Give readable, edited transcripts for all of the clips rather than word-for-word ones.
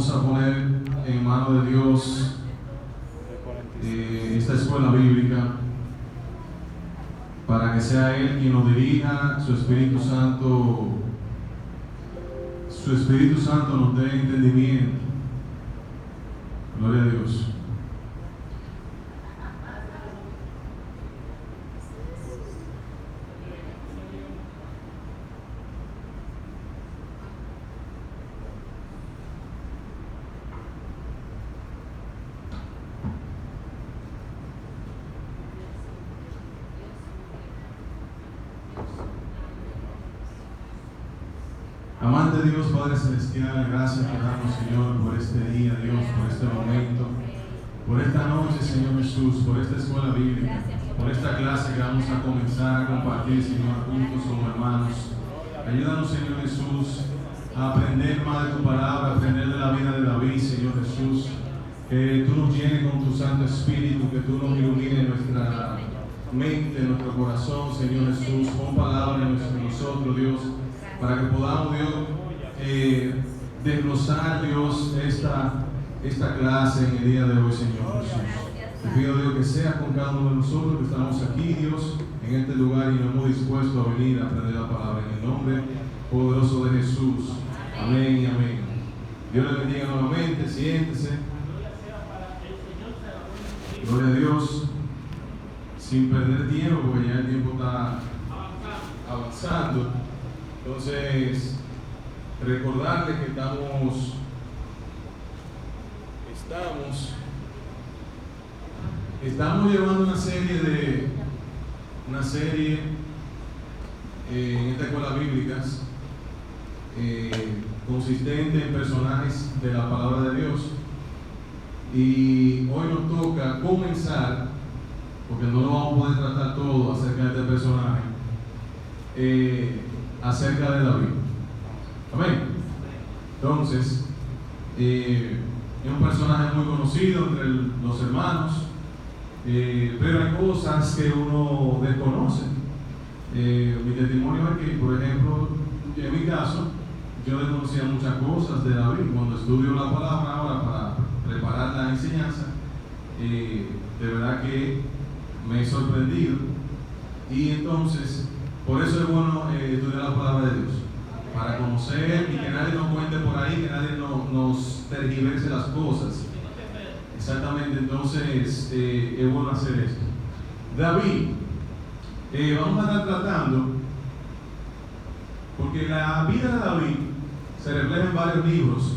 vamos a poner en manos de Dios esta escuela bíblica para que sea Él quien nos dirija, su Espíritu Santo nos dé entendimiento. Gloria a Dios. Amante Dios, Padre Celestial, gracias te damos, Señor, por este día, Dios, por este momento, por esta noche, Señor Jesús, por esta escuela bíblica, por esta clase que vamos a comenzar a compartir, Señor, juntos como hermanos. Ayúdanos, Señor Jesús, a aprender más de tu palabra, a aprender de la vida de David, Señor Jesús. Que tú nos llenes con tu Santo Espíritu, que tú nos ilumines nuestra mente, nuestro corazón, Señor Jesús, con palabras en nosotros, Dios, para que podamos, Dios, desglosar, Dios, esta clase en el día de hoy, Señor Jesús. Te pido, Dios, que seas con cada uno de nosotros que estamos aquí, Dios, en este lugar y nos hemos dispuesto a venir a aprender la palabra en el nombre poderoso de Jesús. Amén y amén. Dios le bendiga nuevamente, siéntese. Gloria a Dios. Sin perder tiempo, porque ya el tiempo está avanzando. Entonces, recordarles que estamos llevando una serie en esta escuela bíblicas consistente en personajes de la palabra de Dios, y hoy nos toca comenzar, porque no lo vamos a poder tratar todo acerca de este personaje, acerca de David. Amén. Entonces, es un personaje muy conocido entre los hermanos, pero hay cosas que uno desconoce. Mi testimonio es que, por ejemplo, en mi caso, yo desconocía muchas cosas de David. Cuando estudio la palabra ahora para preparar la enseñanza, de verdad que me he sorprendido. Y entonces, por eso es bueno estudiar la palabra de Dios, para conocer y que nadie nos cuente por ahí, que nadie nos tergiverse las cosas. Exactamente, entonces es bueno hacer esto. David, vamos a estar tratando, porque la vida de David se refleja en varios libros.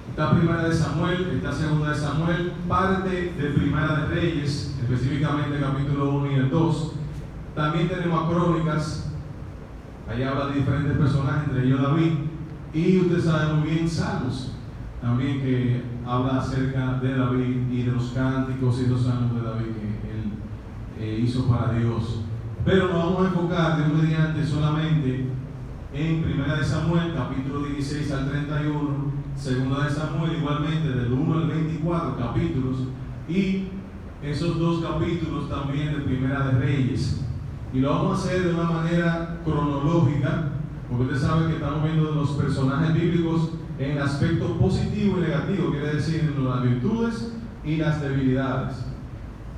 Está Primera de Samuel, está Segunda de Samuel, parte de Primera de Reyes, específicamente capítulo 1 y el 2. También tenemos Crónicas, ahí habla de diferentes personajes, entre ellos David. Y usted sabe muy bien Salmos, también, que habla acerca de David y de los cánticos y los salmos de David que él hizo para Dios. Pero nos vamos a enfocar de un mediante solamente en Primera de Samuel, capítulo 16 al 31, Segunda de Samuel, igualmente del 1 al 24 capítulos, y esos dos capítulos también de Primera de Reyes. Y lo vamos a hacer de una manera cronológica, porque usted sabe que estamos viendo los personajes bíblicos en el aspecto positivo y negativo, quiere decir las virtudes y las debilidades.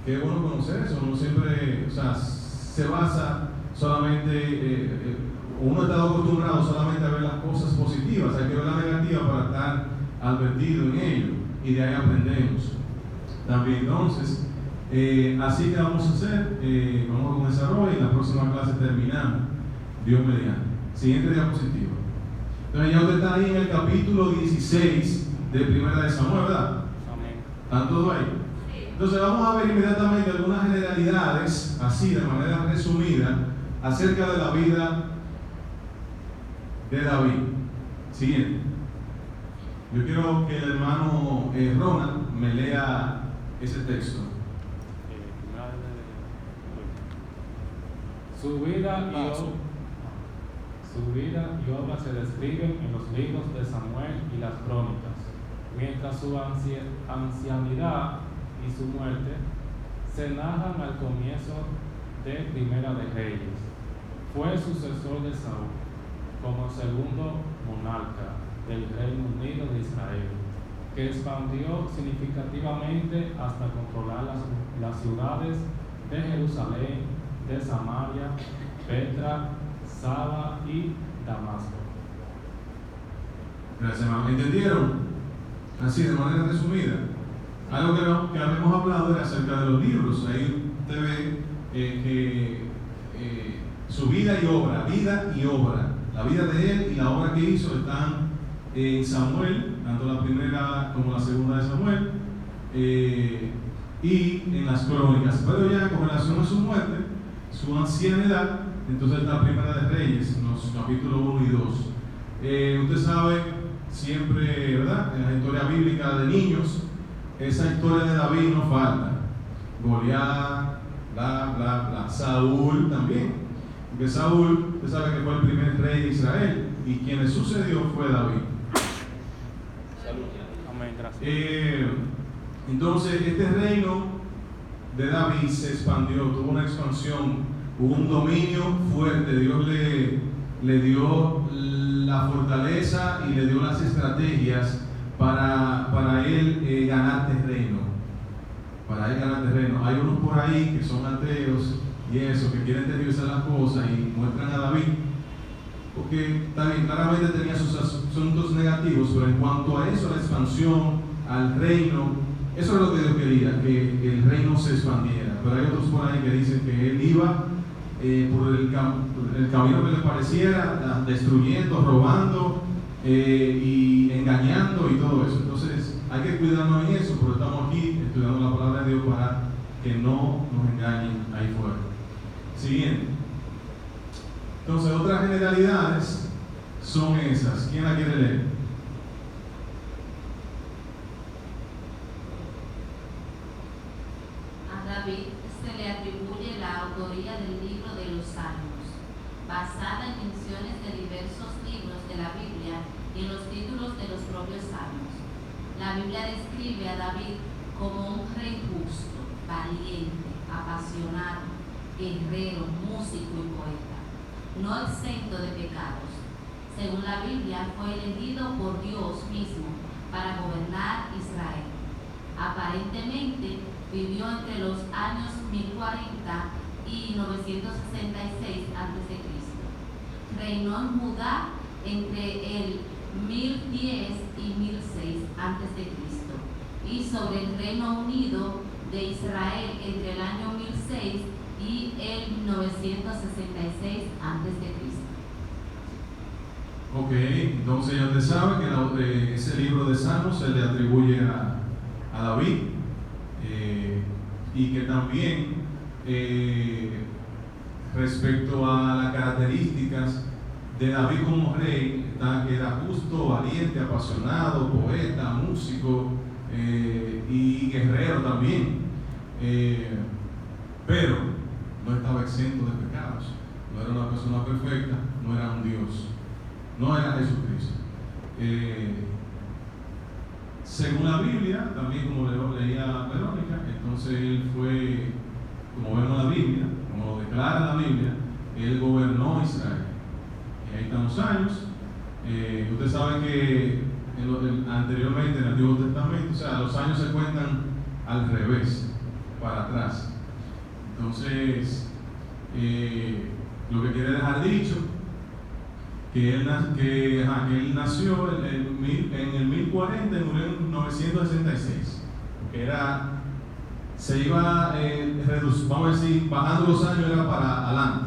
Qué bueno conocer eso. Uno siempre, se basa solamente, uno está acostumbrado solamente a ver las cosas positivas, hay que ver las negativas para estar advertido en ello, y de ahí aprendemos también. Entonces, así que vamos a hacer, vamos a comenzar hoy, en la próxima clase terminamos, Dios mediante. Siguiente diapositiva. Entonces ya usted está ahí en el capítulo 16 de Primera de Samuel, ¿verdad? Amén. ¿Están todos ahí? Entonces vamos a ver inmediatamente algunas generalidades, así de manera resumida, acerca de la vida de David. Siguiente. Yo quiero que el hermano Ronald me lea ese texto. Su vida y obra se describen en los libros de Samuel y las Crónicas, mientras su ancianidad y su muerte se narran al comienzo de Primera de Reyes. Fue sucesor de Saúl como segundo monarca del Reino Unido de Israel. que expandió significativamente hasta controlar las ciudades de Jerusalén, de Samaria, Petra, Saba y Damasco. Gracias, hermano. ¿Entendieron? Así, de manera resumida. Algo que habíamos hablado era acerca de los libros. Ahí usted ve que su vida y obra, la vida de él y la obra que hizo están en Samuel, tanto la primera como la segunda de Samuel, y en las crónicas. Pero ya con relación a su muerte, su anciana edad, entonces está Primera de Reyes, en los capítulos 1 y 2. Usted sabe, siempre, ¿verdad?, en la historia bíblica de niños, esa historia de David no falta. Goliat, bla, bla, bla. Saúl también. Porque Saúl, usted sabe que fue el primer rey de Israel, y quien le sucedió fue David. Amén, gracias. Entonces, este reino de David se expandió, tuvo una expansión, hubo un dominio fuerte. Dios le dio la fortaleza y le dio las estrategias para él ganar terreno. Hay unos por ahí que son ateos y eso, que quieren tergiversar las cosas y muestran a David, porque está bien, claramente tenía sus asuntos negativos, pero en cuanto a eso, a la expansión, al reino, eso es lo que Dios quería, que el reino se expandiera. Pero hay otros por ahí que dicen que él iba por el camino que le pareciera, destruyendo, robando y engañando y todo eso. Entonces hay que cuidarnos en eso, porque estamos aquí estudiando la palabra de Dios para que no nos engañen ahí fuera. Siguiente. Entonces, otras generalidades son esas. ¿Quién la quiere leer? A David se le atribuye la autoría del libro de los Salmos, basada en menciones de diversos libros de la Biblia y en los títulos de los propios Salmos. La Biblia describe a David como un rey justo, valiente, apasionado, guerrero, músico y poeta, no exento de pecados. Según la Biblia, fue elegido por Dios mismo para gobernar Israel. Aparentemente, vivió entre los años 1040 y 966 a.C. Reinó en Judá entre el 1010 y 1006 a.C. y sobre el Reino Unido de Israel entre el año 1006 y el 966 a.C. Ok, entonces ya usted sabe que ese libro de Salmos se le atribuye a David, y que también respecto a las características de David como rey, está que era justo, valiente, apasionado, poeta, músico y guerrero también, pero no estaba exento de pecados. No era una persona perfecta, no era un Dios, no era Jesucristo. Según la Biblia, también como leía Verónica, entonces él fue, como vemos en la Biblia, como lo declara la Biblia, él gobernó Israel. Y ahí están los años. Usted sabe que anteriormente en el Antiguo Testamento, o sea, los años se cuentan al revés, para atrás. Entonces, lo que quiere dejar dicho, que él nació en el 1040 y murió en 966. Se iba vamos a decir, bajando los años, era para adelante.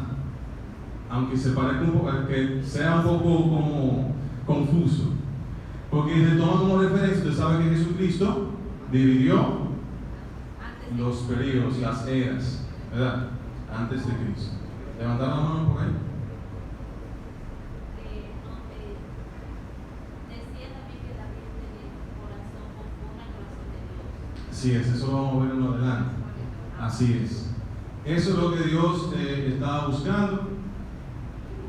Aunque se parezca un poco, que sea un poco como confuso. Porque se toma como referencia, usted sabe que Jesucristo dividió los periodos, las eras, ¿verdad? Antes de Cristo. Levantar la mano por ahí. Así es, eso lo vamos a ver en adelante. Así es. Eso es lo que Dios estaba buscando.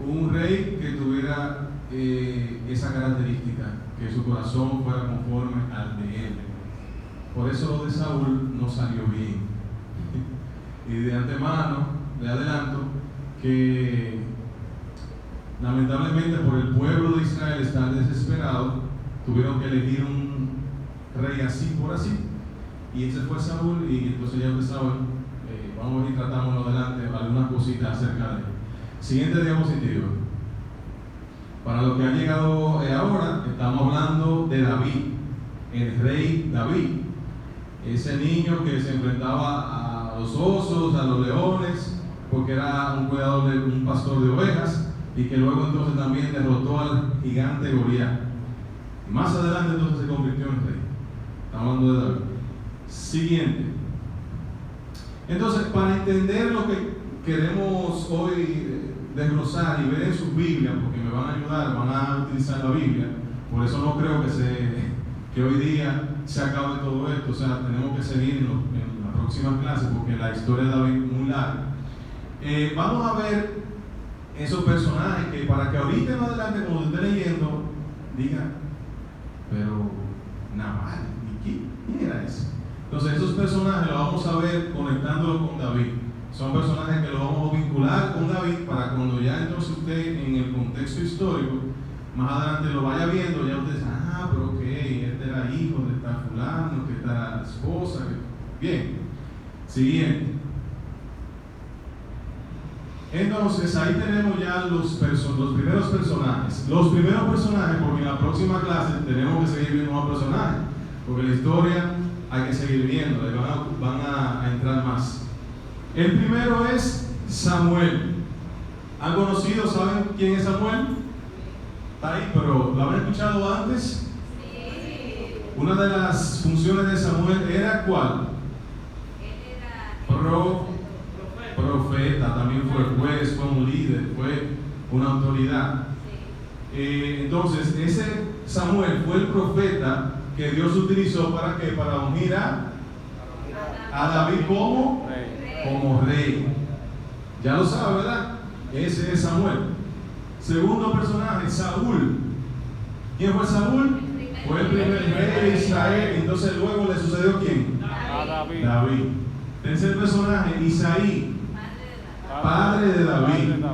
Un rey que tuviera esa característica, que su corazón fuera conforme al de él. Por eso lo de Saúl no salió bien. Y de antemano le adelanto que lamentablemente por el pueblo de Israel estar desesperado, tuvieron que elegir un rey así por así. Y ese fue Saúl, y entonces ya ustedes saben, vamos a ir tratando adelante algunas cositas acerca de él. Siguiente diapositiva. Para los que han llegado ahora, estamos hablando de David, el rey David. Ese niño que se enfrentaba a los osos, a los leones, porque era un cuidador de un pastor de ovejas, y que luego entonces también derrotó al gigante Goliat. Más adelante entonces se convirtió en rey. Estamos hablando de David. Siguiente. Entonces, para entender lo que queremos hoy desglosar y ver en sus Biblias, porque me van a ayudar, van a utilizar la Biblia, por eso no creo que hoy día se acabe todo esto, o sea, tenemos que seguir en las próximas clases, porque la historia de David es muy larga. Vamos a ver esos personajes que para que ahorita más adelante, cuando esté leyendo, diga, pero Nabal, ¿quién era ese? Entonces esos personajes los vamos a ver conectándolos con David. Son personajes que los vamos a vincular con David para cuando ya entonces usted en el contexto histórico más adelante lo vaya viendo, ya usted dice, pero ok, este era hijo de tal fulano, que esta era la esposa. Bien, siguiente. Entonces ahí tenemos ya los primeros personajes. Los primeros personajes, porque en la próxima clase tenemos que seguir viendo más personajes, porque la historia hay que seguir viendo, van a entrar más. El primero es Samuel. ¿Han conocido, saben quién es Samuel? Está ahí, pero ¿lo habrán escuchado antes? Sí. Una de las funciones de Samuel era ¿cuál? Él era profeta, también fue juez, fue un líder, fue una autoridad. Sí. Entonces, ese Samuel fue el profeta que Dios utilizó para ¿qué? Para ungir a David como rey. Ya lo sabe, ¿verdad? Ese es Samuel. Segundo personaje, Saúl. ¿Quién fue Saúl? Fue el primer rey de Israel. Entonces luego le sucedió ¿quién? David. Tercer personaje, Isaí, padre de David.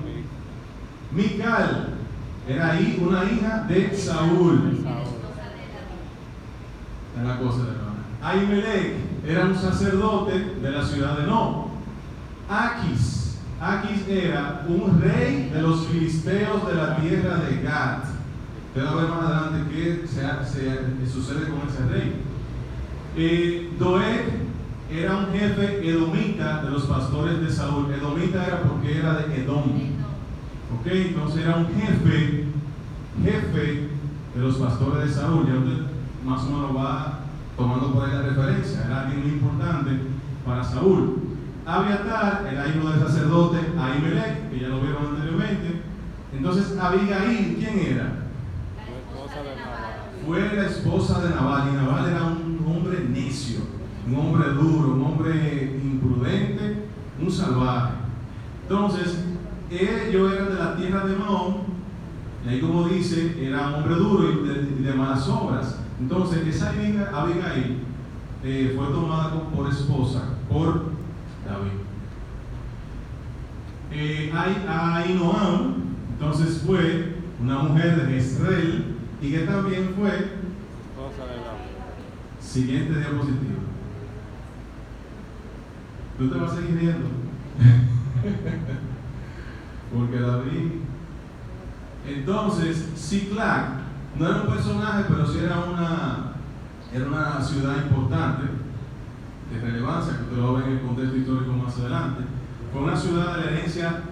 Mical era una hija de Saúl. Es la cosa, hermana. Ahimelech era un sacerdote de la ciudad de Nob. Aquis era un rey de los filisteos de la tierra de Gat. Usted va a ver más adelante qué sucede con ese rey. Doeg era un jefe edomita de los pastores de Saúl. Edomita era porque era de Edom. Ok, entonces era un jefe de los pastores de Saúl. Ya usted más o menos va tomando por ahí la referencia. Era alguien muy importante para Saúl. Abiatar era hijo del sacerdote Ahimelech, que ya lo vieron anteriormente. Entonces Abigail, ¿quién era? Fue la esposa de Nabal, y Nabal era un hombre necio, un hombre duro, un hombre imprudente, un salvaje. Entonces, ellos eran de la tierra de Maón, y ahí como dice, era un hombre duro y de malas obras. Entonces, esa Abigail fue tomada por esposa por David. Ahinoam, entonces fue una mujer de Jezreel, y que también fue siguiente diapositiva. Tú te vas a seguir viendo porque David. Entonces Ziklag no era un personaje, pero sí era una ciudad importante de relevancia, que usted lo va a ver en el contexto histórico más adelante. Fue una ciudad de la herencia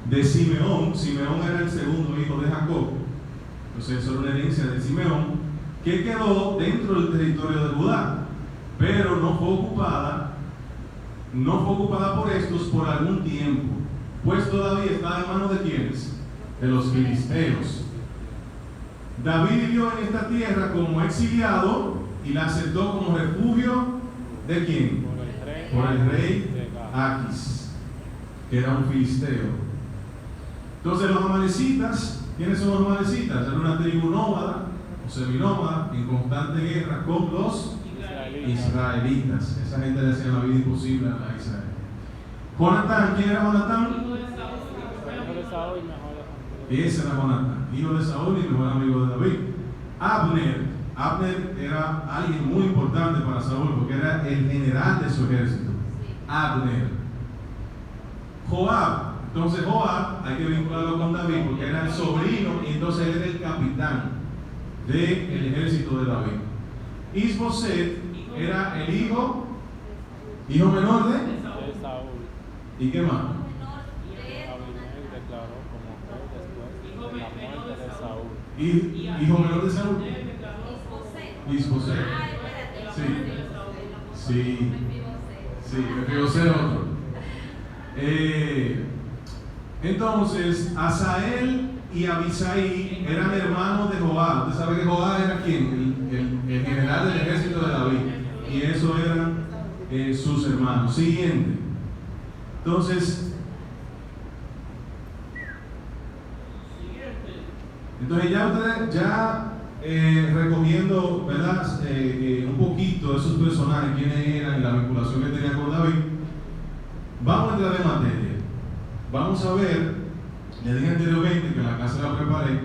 de Simeón. Simeón era el segundo hijo de Jacob. Entonces eso era una herencia de Simeón que quedó dentro del territorio de Judá, pero no fue ocupada por estos por algún tiempo, pues todavía estaba en manos de ¿quiénes? De los filisteos. David vivió en esta tierra como exiliado y la aceptó como refugio ¿de quién? Por el rey Aquis, que era un filisteo. Entonces los amalecitas, ¿quiénes son los amalecitas? Era una tribu nómada o seminómada en constante guerra con los israelitas. Esa gente le hacía la vida imposible a Israel. Jonatán, ¿quién era Jonatán? Ese era Jonatán, hijo de Saúl y mejor amigo de David. Abner Abner era alguien muy importante para Saúl porque era el general de su ejército. Abner. Joab. Entonces Joab hay que vincularlo con David porque era el sobrino y entonces él era el capitán del ejército de David. Isboset era el hijo menor de Saúl. ¿Y qué más? Abineri declaró como rey después de la muerte de Saúl. Hijo menor de Saúl. Isboset. Sí, Mefiboset otro. Entonces, Asael y Abisai eran hermanos de Joab. Usted sabe que Joab era quién, el general del ejército de David. Y esos eran sus hermanos. Siguiente. Entonces ya ustedes, recogiendo, ¿verdad? Un poquito de esos personajes, quiénes eran y la vinculación que tenía con David, vamos a entrar en materia. Vamos a ver, le dije anteriormente que en la clase la preparé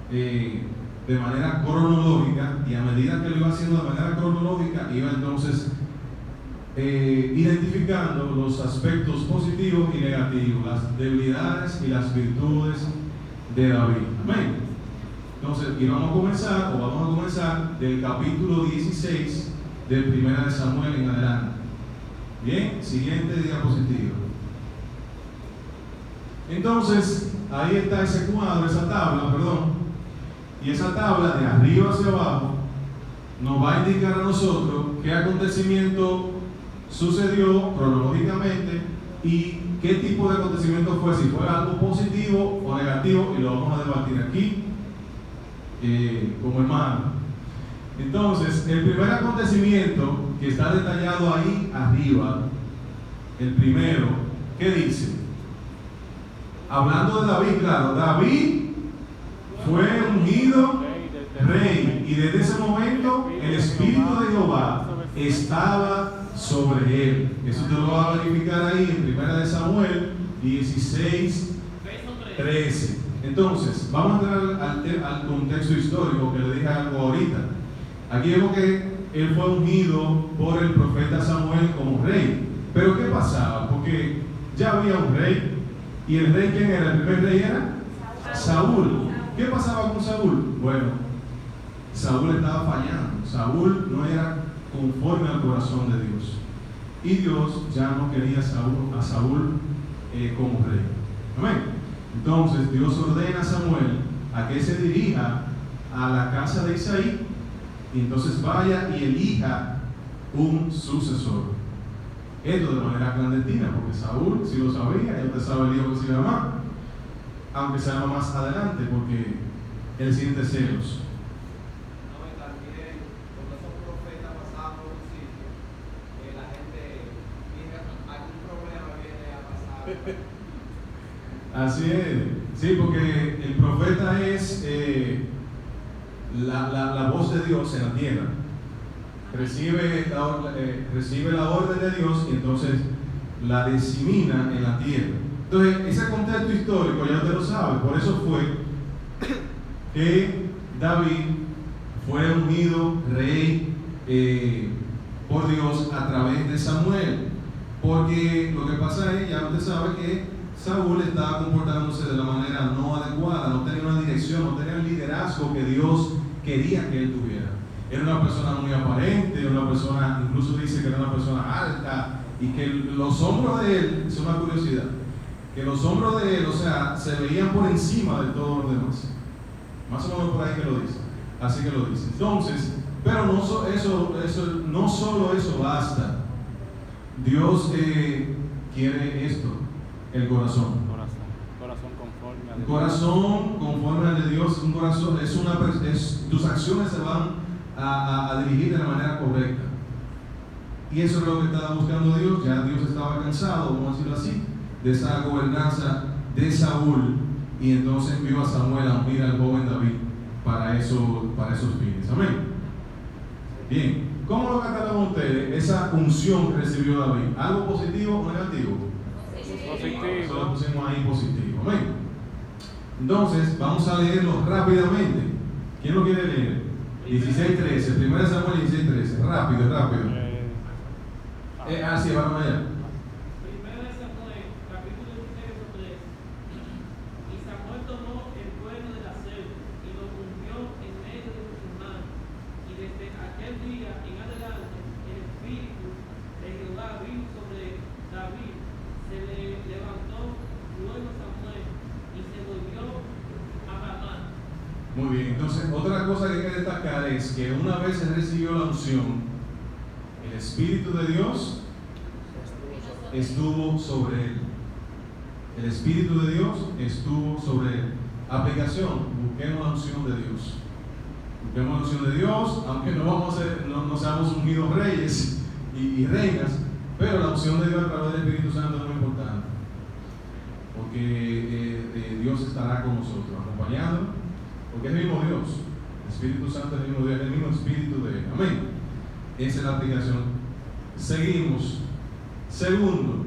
de manera cronológica, y a medida que lo iba haciendo de manera cronológica, iba entonces identificando los aspectos positivos y negativos, las debilidades y las virtudes de David. Amén. Entonces, vamos a comenzar del capítulo 16 del 1 de Samuel en adelante. Bien, siguiente diapositiva. Entonces, ahí está ese cuadro, esa tabla, y esa tabla de arriba hacia abajo nos va a indicar a nosotros qué acontecimiento sucedió cronológicamente y qué tipo de acontecimiento fue, si fue algo positivo o negativo, y lo vamos a debatir aquí como hermano. Entonces, el primer acontecimiento que está detallado ahí arriba, el primero, ¿qué dice? Hablando de David, claro, David fue ungido rey, y desde ese momento el Espíritu de Jehová estaba sobre él. Eso te lo va a verificar ahí en 1 de Samuel 16, 13. Entonces, vamos a entrar al contexto histórico que le dije algo ahorita. Aquí vemos que él fue ungido por el profeta Samuel como rey. Pero ¿qué pasaba? Porque ya había un rey. ¿Y el rey quién era? El primer rey era Saúl. ¿Qué pasaba con Saúl? Bueno, Saúl estaba fallando. Saúl no era conforme al corazón de Dios. Y Dios ya no quería a Saúl como rey. Amén. Entonces Dios ordena a Samuel a que se dirija a la casa de Isaí y entonces vaya y elija un sucesor. Esto de manera clandestina, porque Saúl sí lo sabía, y usted sabe el hijo que se llama, aunque se llama más adelante, porque él siente celos. Así es, sí, porque el profeta es la voz de Dios en la tierra. Recibe la orden de Dios y entonces la disemina en la tierra. Entonces, ese contexto histórico ya usted lo sabe. Por eso fue que David fue ungido rey por Dios a través de Samuel. Porque lo que pasa es, ya usted sabe que Saúl estaba comportándose de la manera no adecuada, no tenía una dirección, no tenía el liderazgo que Dios quería que él tuviera. Era una persona muy aparente, una persona, incluso dice que era una persona alta, y que los hombros de él, es una curiosidad, que los hombros de él, o sea, se veían por encima de todos los demás. Más o menos por ahí que lo dice. Así que lo dice. Entonces, pero no solo eso basta. Dios quiere esto, el corazón. Corazón conforme a Dios. Corazón conforme al de Dios. Un corazón tus acciones se van a dirigir de la manera correcta. Y eso es lo que estaba buscando Dios. Ya Dios estaba cansado, vamos a decirlo así, de esa gobernanza de Saúl, y entonces envió a Samuel a ungir al joven David para esos fines. Amén. Bien. ¿Cómo lo catalogan ustedes esa unción que recibió David? ¿Algo positivo o negativo? Positivo. Eso lo pusimos ahí positivo. Amén. Entonces, vamos a leerlo rápidamente. ¿Quién lo quiere leer? 16:13, 1 Samuel 16:13. Rápido, rápido. Sí, vamos allá. Primera de Samuel, capítulo 16, verso 3. Y Samuel tomó el cuerno de la cerda y lo ungió en medio de sus hermanos. Y desde aquel día en adelante, el espíritu de Jehová vino sobre David. Se le levantó luego Samuel y se volvió a Ramá. Muy bien, entonces otra cosa que hay que destacar es que una vez él recibió la unción, el Espíritu de Dios estuvo sobre él. El Espíritu de Dios estuvo sobre él. Aplicación: busquemos la unción de Dios. Busquemos la unción de Dios, aunque no seamos ungidos reyes y reinas, pero la unción de Dios a través del Espíritu Santo es muy importante, porque Dios estará con nosotros, acompañándonos, porque es el mismo Dios. El Espíritu Santo es el mismo Dios, el mismo Espíritu de Él. Amén. Esa es la aplicación. Seguimos. Segundo,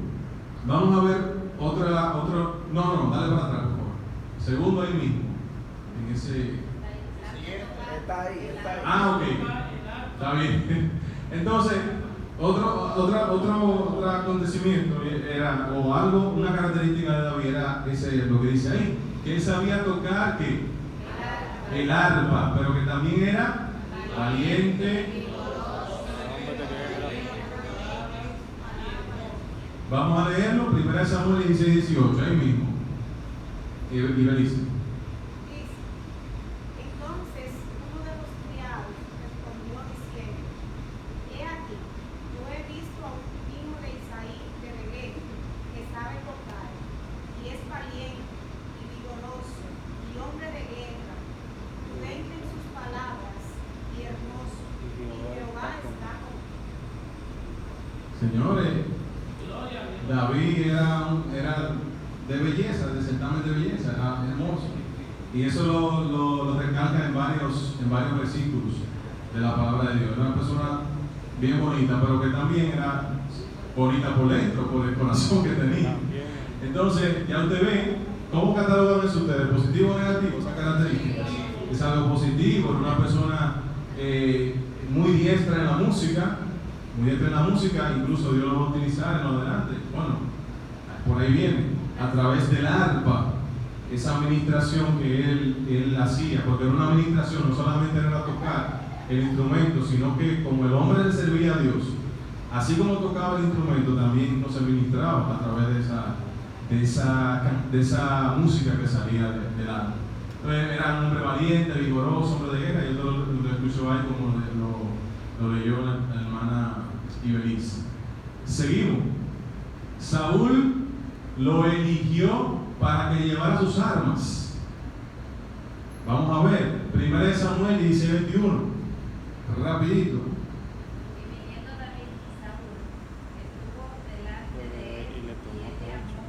vamos a ver otro. No, dale para atrás, por favor. Segundo ahí mismo, en ese. Está ahí. Ok. Está bien. Entonces, otro acontecimiento era, o algo, una característica de David era lo que dice ahí, que él sabía tocar el arpa, pero que también era valiente. Vamos a leerlo, 1 Samuel 16:18, ahí mismo. Y me dice. Entonces uno de los criados respondió diciendo: He aquí, yo he visto a un hijo de Isaí de Belén que sabe tocar, y es valiente y vigoroso, y hombre de guerra, prudente en sus palabras, y hermoso, y Jehová está con él. Señores, David era de belleza, de certamen de belleza, era hermoso. Y eso lo recalca en varios versículos de la palabra de Dios. Era una persona bien bonita, pero que también era bonita por dentro, por el corazón que tenía. Entonces, ya usted ve, ¿cómo catalogan eso ustedes? ¿Positivo o negativo? Esa característica. Es algo positivo, era una persona muy diestra en la música. Incluso Dios lo va a utilizar en lo adelante. Bueno, por ahí viene, a través del arpa, esa administración que él hacía, porque era una administración, no solamente era tocar el instrumento, sino que como el hombre le servía a Dios, así como tocaba el instrumento, también nos administraba a través de esa música que salía del arpa. Entonces era un hombre valiente, vigoroso, hombre de guerra, y esto lo escucho ahí como lo leyó la hermana Ibeliz. Seguimos. Saúl lo eligió para que llevara sus armas. Vamos a ver, 1 Samuel 16:21. Rapidito. Y viniendo David y Saúl, estuvo delante de él, y él le amó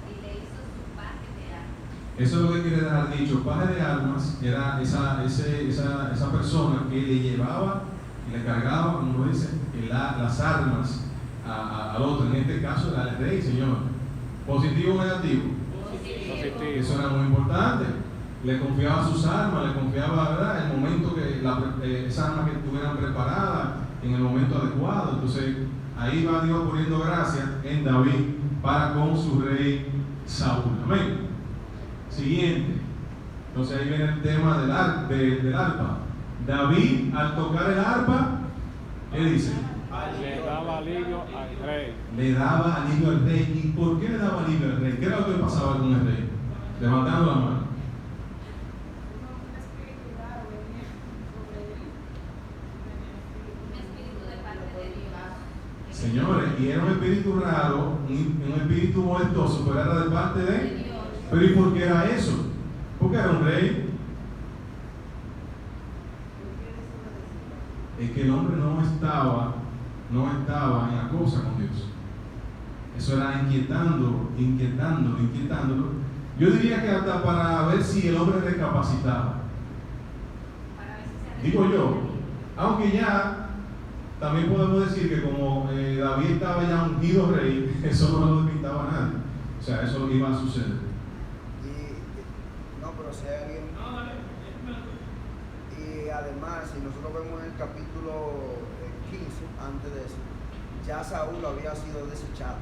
y le hizo su paje de armas. Eso es lo que quiere dejar dicho. Paje de armas era esa persona que le llevaba y le cargaba, como lo dice, las armas al otro. En este caso era el rey, Señor. ¿Positivo o negativo? Positivo. Eso era muy importante. Le confiaba sus armas, le confiaba, ¿verdad?, el momento que esas armas que estuvieran preparadas en el momento adecuado. Entonces ahí va Dios poniendo gracia en David para con su rey Saúl. Amén. Siguiente. Entonces ahí viene el tema del arpa. David, al tocar el arpa, ¿qué dice? Le daba alivio al rey. Le daba alivio al rey. ¿Y por qué le daba alivio al rey? ¿Qué era lo que pasaba con el rey? Levantando la mano. Un espíritu raro venía sobre él. Un espíritu de parte de Dios. Señores, y era un espíritu raro, un espíritu molestoso, pero era de parte de Dios. ¿Pero y por qué era eso? Porque era un rey. Es que el hombre no estaba en la cosa con Dios. Eso era inquietándolo. Yo diría que hasta para ver si el hombre recapacitaba. Para ver si se Digo yo, aunque ya también podemos decir que como David estaba ya ungido rey, eso no lo pintaba a nadie. O sea, eso iba a suceder. No, pero si hay alguien. No, dale, Y Y además, si nosotros vemos en el capítulo 15, antes de eso, ya Saúl había sido desechado.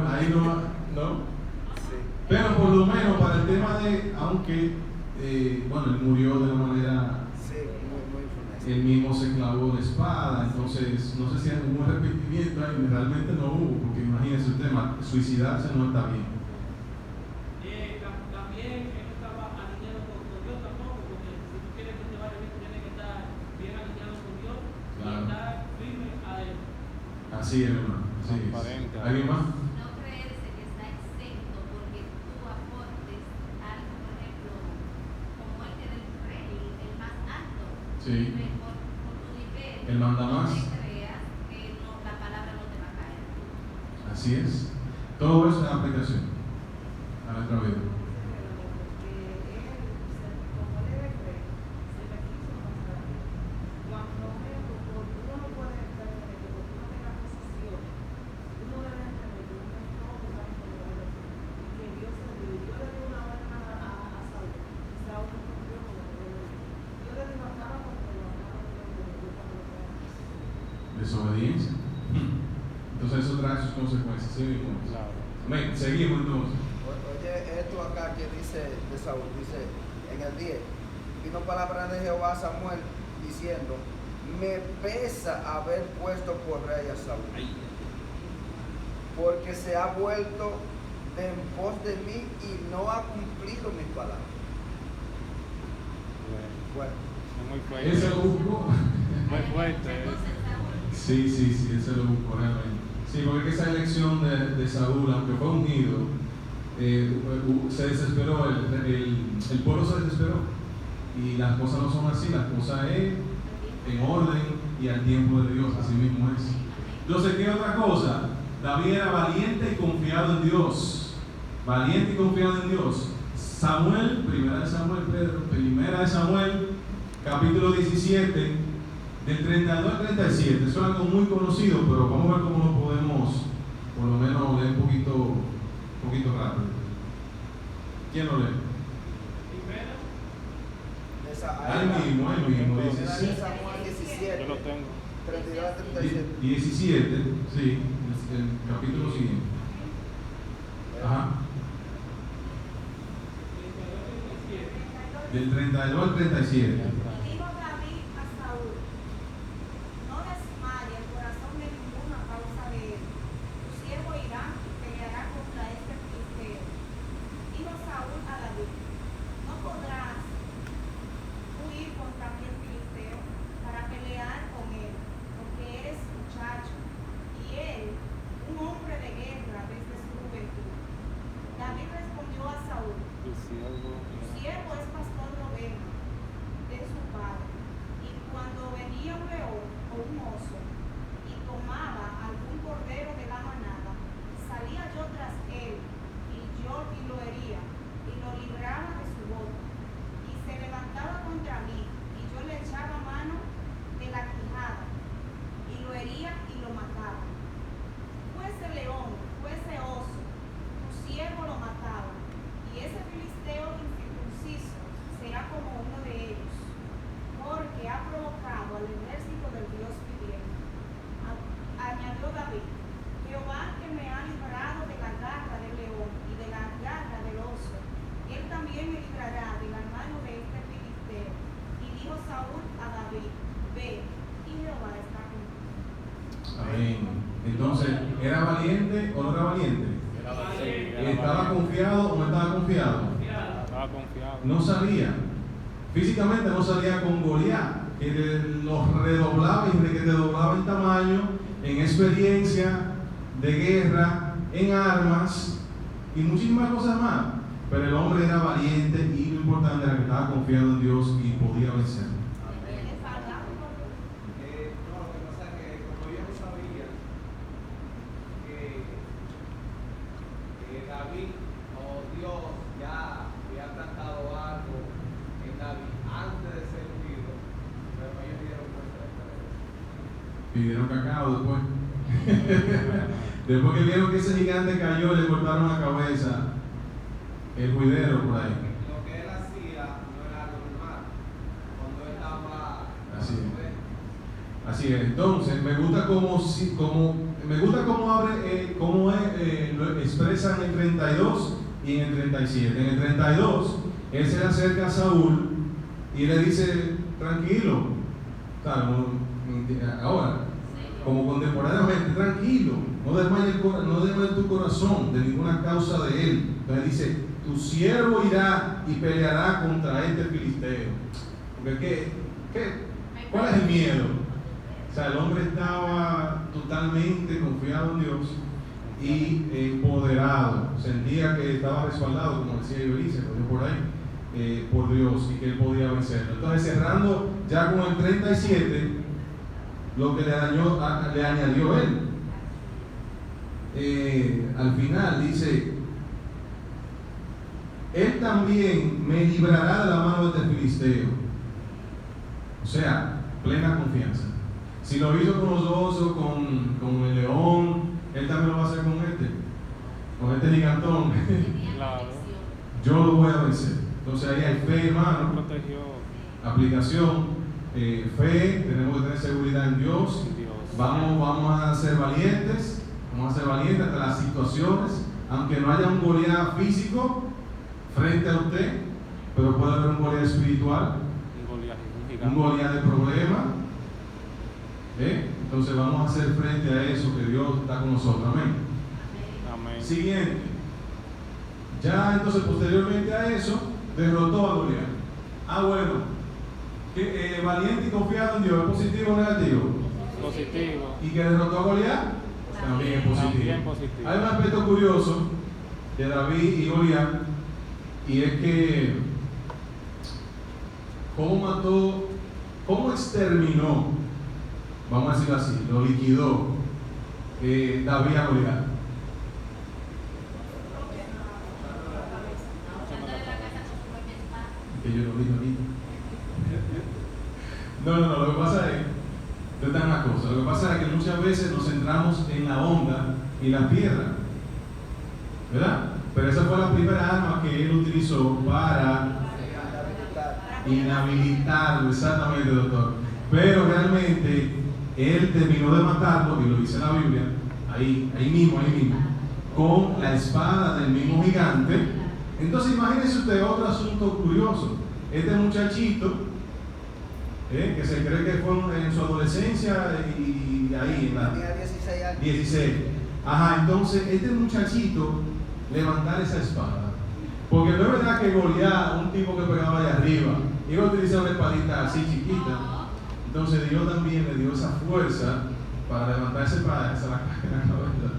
Ahí no. Sí. Pero por lo menos para el tema de, aunque, bueno, él murió de una manera, Sí, muy funesto. él mismo se clavó de espada, entonces no sé si hay algún arrepentimiento ahí, realmente no hubo, porque imagínense el tema, suicidarse no está bien. También él no estaba alineado con Dios tampoco, porque si tú quieres que te vaya bien, tienes que estar bien alineado con Dios Claro. y estar firme a Él. Así es, hermano. Así es. Transparente. ¿Alguien más? No creerse que está exento porque tú aportes algo, por ejemplo, como el que del rey, el más alto. Sí. Por tu nivel. El manda más. No te creas que la palabra no te va a caer. Así es. Todo eso es aplicación a nuestra vida. Desobediencia. Entonces eso trae sus consecuencias. ¿Sí mismo? Claro. Amén. Seguimos entonces. Oye, esto acá que dice de Saúl, dice en el 10, vino palabra de Jehová a Samuel diciendo, me pesa haber puesto por rey a Saúl, porque se ha vuelto de en pos de mí y no ha cumplido mis palabras. Bueno, Es muy fuerte. Ese lo buscó. Muy fuerte. Sí, ese lo buscó realmente. Sí, porque esa elección de Saúl, aunque fue ungido, se desesperó, el pueblo se desesperó. Y las cosas no son así, las cosas es en orden y al tiempo de Dios, así mismo es. Entonces, ¿qué otra cosa? David era valiente y confiado en Dios. Valiente y confiado en Dios. Samuel, primera de Samuel, capítulo 17, del 32 al 37. Eso es algo muy conocido, pero vamos a ver cómo lo podemos, por lo menos, leer un poquito rápido. ¿Quién lo lee? Primero, Ahí mismo, Primera de 17. Samuel 17, Yo lo tengo. 32 a 37. 17, sí, el capítulo siguiente. Ajá. Del 32 al 37. Y dijo David a Saúl, no desmaye el corazón de ninguna causa de él. Tu siervo irá y peleará contra este filisteo. Dijo Saúl a David, no podrás huir contra aquel filisteo para pelear con él, porque eres muchacho, y él, un hombre de guerra desde su juventud. David respondió a Saúl, Tu siervo. tu siervo es pastor de ovejas de su padre, y cuando venía un león o un oso y tomaba algún cordero de la manada, salía yo tras él y lo hería y lo libraba de su boca, y se levantaba contra mí y yo le echaba mano de la quijada y lo hería y lo mataba. Fuese león, fuese oso, tu siervo lo mataba, y ese filisteo incircunciso será como uno de ellos, porque ha provocado al ejército del Dios viviente. Añadió David, Jehová que me ha librado de la garra del león y de la garra del oso, él también me librará de la mano de este filisteo. Y dijo Saúl a David, ve, y Jehová está contigo. Amén. Entonces, ¿era valiente o no era valiente? ¿Estaba confiado o no estaba confiado? Estaba confiado. No salía. Físicamente no salía con Goliat, que los redoblaba y que redoblaba en tamaño, en experiencia de guerra, en armas y muchísimas cosas más. Pero el hombre era valiente y lo importante era que estaba confiado en Dios y podía vencer. Le faltaba un poco. No, lo que pasa es que como yo no sabía que David o Dios ya había tratado algo en David antes de ser ungido, pero ellos dieron Pidieron cacao después. Después que vieron que ese gigante cayó y le cortaron la cabeza, el juidero por ahí. Lo que él hacía no era normal. Cuando él estaba. Así es. Así es. Entonces, me gusta cómo lo expresa en el 32 y en el 37. En el 32, él se le acerca a Saúl y le dice, tranquilo, ahora, como contemporáneamente, tranquilo, no desmayes tu corazón de ninguna causa de él. Entonces dice, tu siervo irá y peleará contra este filisteo. Porque ¿cuál es el miedo? O sea, el hombre estaba totalmente confiado en Dios y empoderado. Sentía que estaba respaldado, como decía Ibelice, por ahí, por Dios, y que él podía vencerlo. Entonces, cerrando ya con el 37, lo que le añadió él. Al final dice, él también me librará de la mano de este filisteo. O sea, plena confianza. Si lo hizo con los osos, con el león, él también lo va a hacer con este gigantón. Claro. Yo lo voy a vencer. Entonces ahí hay fe, hermano. Protegió Aplicación, fe, tenemos que tener seguridad en Dios. Dios. Vamos a ser valientes, ante las situaciones, aunque no haya un Goliat físico frente a usted, pero puede haber un Goliat espiritual, un Goliat de problemas. Entonces vamos a hacer frente a eso, que Dios está con nosotros. Amén. Amén. Siguiente. Ya entonces posteriormente a eso, derrotó a Goliat. Bueno, que valiente y confiado en Dios, ¿es positivo o negativo? Positivo. ¿Y que derrotó a Goliat? También es positivo. También positivo. Hay un aspecto curioso de David y Goliat, y es que cómo exterminó, vamos a decirlo así, lo liquidó David a Goliat. Que yo lo dije ahorita. No, lo que pasa es, una cosa, lo que pasa es que muchas veces nos centramos en la onda y la piedra, ¿verdad? Pero esa fue la primera arma que él utilizó para inhabilitarlo, exactamente, doctor. Pero realmente él terminó de matarlo, y lo dice la Biblia, ahí mismo, con la espada del mismo gigante. Entonces imagínense usted otro asunto curioso. Este muchachito, que se cree que fue en su adolescencia y ahí en la... Tenía 16 años. 16. Ajá, entonces este muchachito levantar esa espada. Porque no es verdad que Goliat, un tipo que pegaba allá arriba, iba a utilizar una espadita así chiquita. Entonces Dios también le dio esa fuerza para levantar esa espada, esa la cabeza.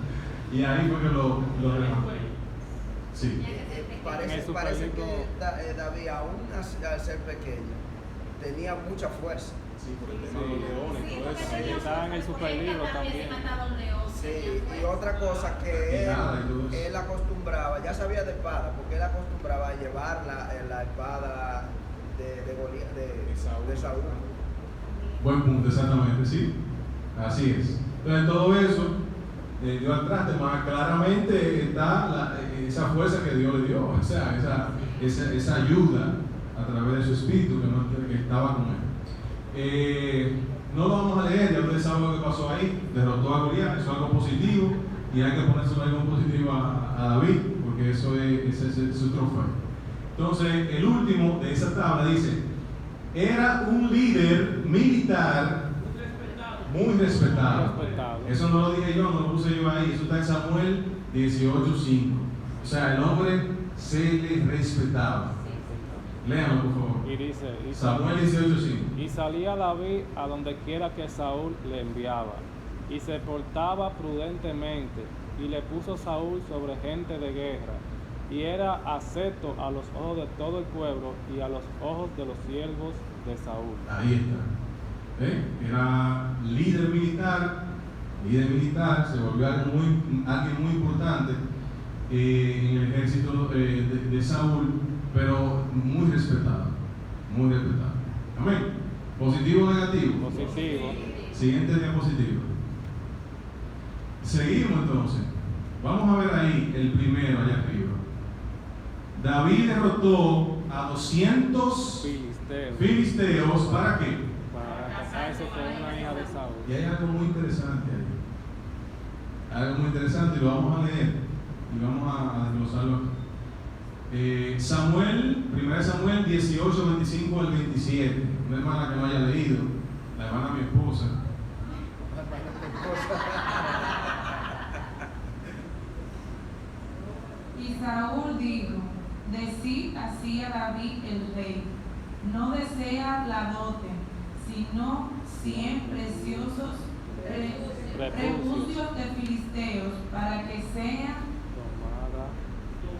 Y ahí fue que lo levantó. Sí. Parece que David, aún al ser pequeño, tenía mucha fuerza. Sí, por el tema de los leones y todo eso. Sí, estaba en el superlibro también. Sí, y otra cosa que él acostumbraba, ya sabía de espada, porque él acostumbraba a llevar la espada de Saúl. Buen punto, exactamente, sí. Así es. Entonces, todo eso dio al traste, más claramente está esa fuerza que Dios le dio, o sea, esa ayuda a través de su espíritu que estaba con él. No lo vamos a leer, ya ustedes saben lo que pasó ahí, derrotó a Goliat, eso es algo positivo, y hay que ponerse algo positivo a David, porque ese es su trofeo. Entonces, el último de esa tabla dice, era un líder militar muy respetado. Eso no lo dije yo, no lo puse yo ahí, eso está en Samuel 18:5. O sea, el hombre se le respetaba. Léanlo, por favor. Y dice, Samuel 18:5. y salía David a donde quiera que Saúl le enviaba, y se portaba prudentemente, y le puso Saúl sobre gente de guerra, y era acepto a los ojos de todo el pueblo y a los ojos de los siervos de Saúl. Ahí está. Era líder militar, se volvió alguien muy importante en el ejército de Saúl, pero muy respetado. Amén. ¿Positivo o negativo? Positivo. Siguiente diapositiva. Seguimos entonces. Vamos a ver ahí el primero allá arriba. David derrotó a 200 filisteos. ¿Para qué? Para casarse con una hija de Saúl. Y hay algo muy interesante ahí. Algo muy interesante, y lo vamos a leer y vamos a desglosarlo aquí. 1 Samuel 18, 25 al 27. Una hermana que no haya leído, la hermana de mi esposa. Y Saúl dijo: decid así a David el rey: no desea la dote, sino 100 preciosos prepucios de filisteos, para que sea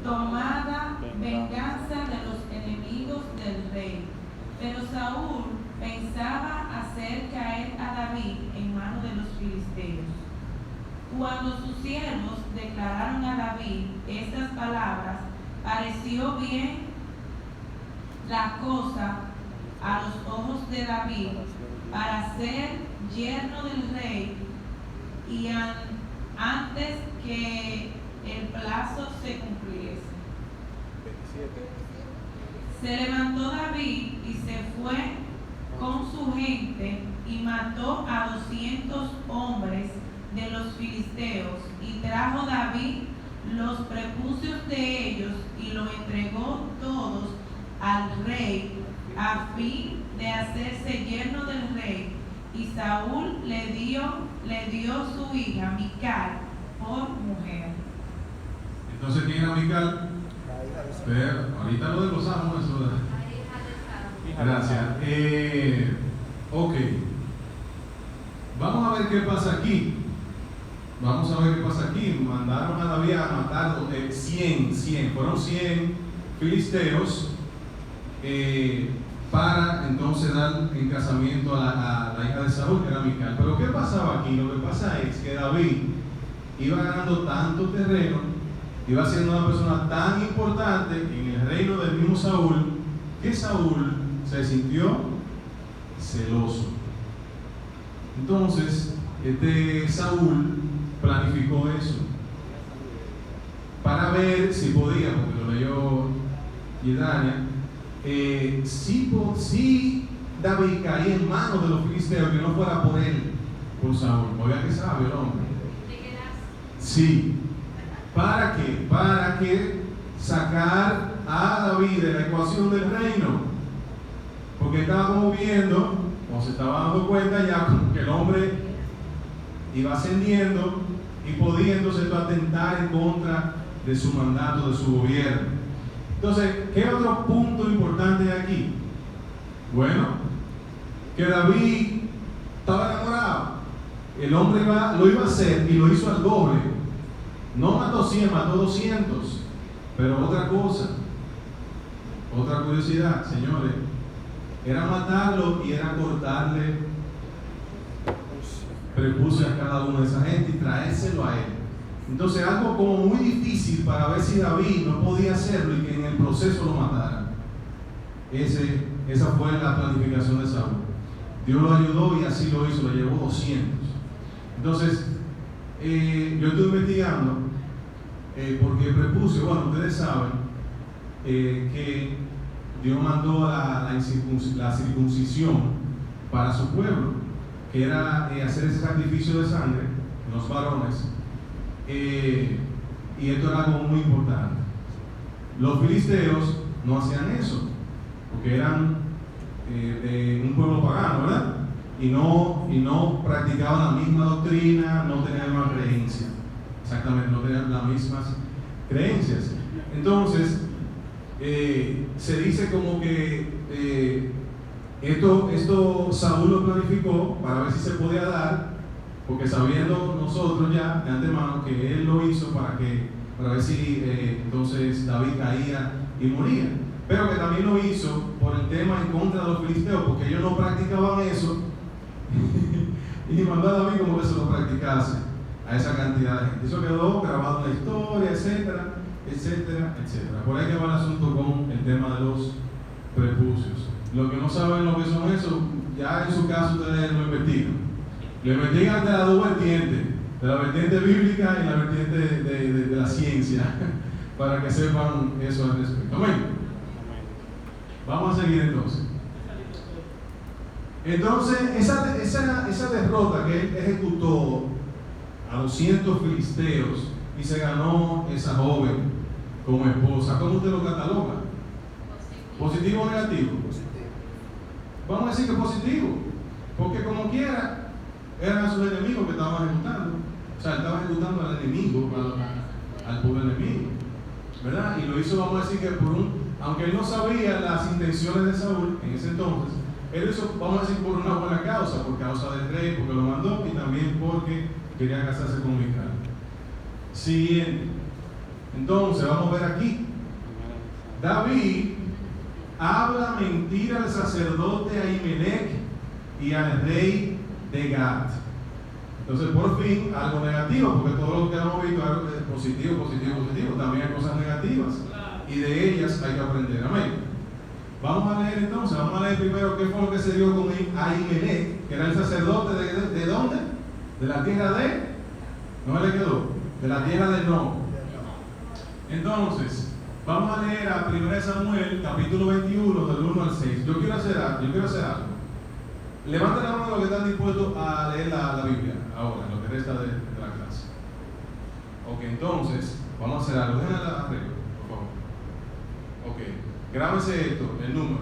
tomada venganza de los enemigos del rey. Pero Saúl pensaba hacer caer a David en manos de los filisteos. Cuando sus siervos declararon a David estas palabras, pareció bien la cosa a los ojos de David para ser yerno del rey, y antes que el plazo se cumpliese. Se levantó David y se fue con su gente y mató a 200 hombres de los filisteos, y trajo David los prepucios de ellos y lo entregó todos al rey a fin de hacerse yerno del rey. Y Saúl le dio su hija Mical por mujer. Entonces, ¿quién era Mical? La hija de Saúl. Pero ahorita lo desglosamos eso. La hija de Saúl. Gracias. Ok. Vamos a ver qué pasa aquí. Mandaron a David a matar 100. Fueron 100 filisteos para entonces dar en casamiento a la hija de Saúl, que era Mical. Pero ¿qué pasaba aquí? Lo que pasa es que David iba ganando tanto terreno, iba siendo una persona tan importante en el reino del mismo Saúl, que Saúl se sintió celoso. Entonces, Saúl planificó eso para ver si podía, porque lo leyó Yedania, si David caía en manos de los filisteos, que no fuera por él, por Saúl. Oiga que sabio el hombre. Sí. ¿Para qué? Para que sacar a David de la ecuación del reino, porque estaba como viendo, o se estaba dando cuenta ya como que el hombre iba ascendiendo y podía entonces atentar en contra de su mandato, de su gobierno. Entonces, ¿qué otro punto importante hay aquí? Bueno, que David estaba enamorado. El hombre lo iba a hacer y lo hizo al doble. No mató 100, mató 200. Pero otra cosa, otra curiosidad, señores, era matarlo y era cortarle prepucio a cada uno de esa gente y traérselo a él. Entonces, algo como muy difícil para ver si David no podía hacerlo y que en el proceso lo mataran. Esa fue la planificación de Saúl. Dios lo ayudó y así lo hizo, lo llevó 200. Entonces, yo estoy investigando porque prepucio, bueno, ustedes saben que Dios mandó la circuncisión para su pueblo, que era hacer ese sacrificio de sangre en los varones, y esto era algo muy importante. Los filisteos no hacían eso, porque eran un pueblo pagano, ¿verdad? Y no practicaban la misma doctrina, no tenían la misma creencia. Exactamente, no tenían las mismas creencias. Entonces, se dice como que esto Saúl lo planificó para ver si se podía dar, porque sabiendo nosotros ya de antemano que él lo hizo para ver si entonces David caía y moría, pero que también lo hizo por el tema en contra de los filisteos, porque ellos no practicaban eso y mandó a David como que se lo practicase a esa cantidad de gente. Eso quedó grabado en la historia, etcétera, etcétera, etcétera. Por ahí que va el asunto con el tema de los prepucios. Los que no saben lo que son eso, ya en su caso ustedes lo investigan. Lo investigan de las dos vertientes, de la vertiente bíblica y la vertiente de la ciencia. para que sepan eso al respecto. Amén. Vamos a seguir entonces. Entonces, esa derrota que él ejecutó a 200 filisteos y se ganó esa joven como esposa, ¿cómo usted lo cataloga? ¿Positivo o negativo? Positivo. Vamos a decir que positivo, porque como quiera, eran sus enemigos que estaban ejecutando. O sea, estaba ejecutando al enemigo, al puro enemigo, ¿verdad? Y lo hizo, vamos a decir que aunque él no sabía las intenciones de Saúl en ese entonces, él lo hizo, vamos a decir, por una buena causa, por causa del rey, porque lo mandó y también porque quería casarse con Mical. Siguiente. Entonces, vamos a ver aquí. David habla mentira al sacerdote Ahimelech y al rey de Gat. Entonces, por fin, algo negativo, porque todo lo que hemos visto es positivo. También hay cosas negativas y de ellas hay que aprender. Amén. Vamos a leer entonces, vamos a leer primero qué fue lo que se dio con Ahimelech, que era el sacerdote de ¿dónde? De la tierra de, no me le quedó, de la tierra de No. Entonces, vamos a leer a 1 Samuel, capítulo 21, del 1 al 6. Yo quiero hacer algo. Levanten la mano los que están dispuestos a leer la Biblia ahora, en lo que resta de la clase. Ok, entonces, vamos a hacer algo. Déjenme la arreglo, por favor. Ok, grábense esto, el número.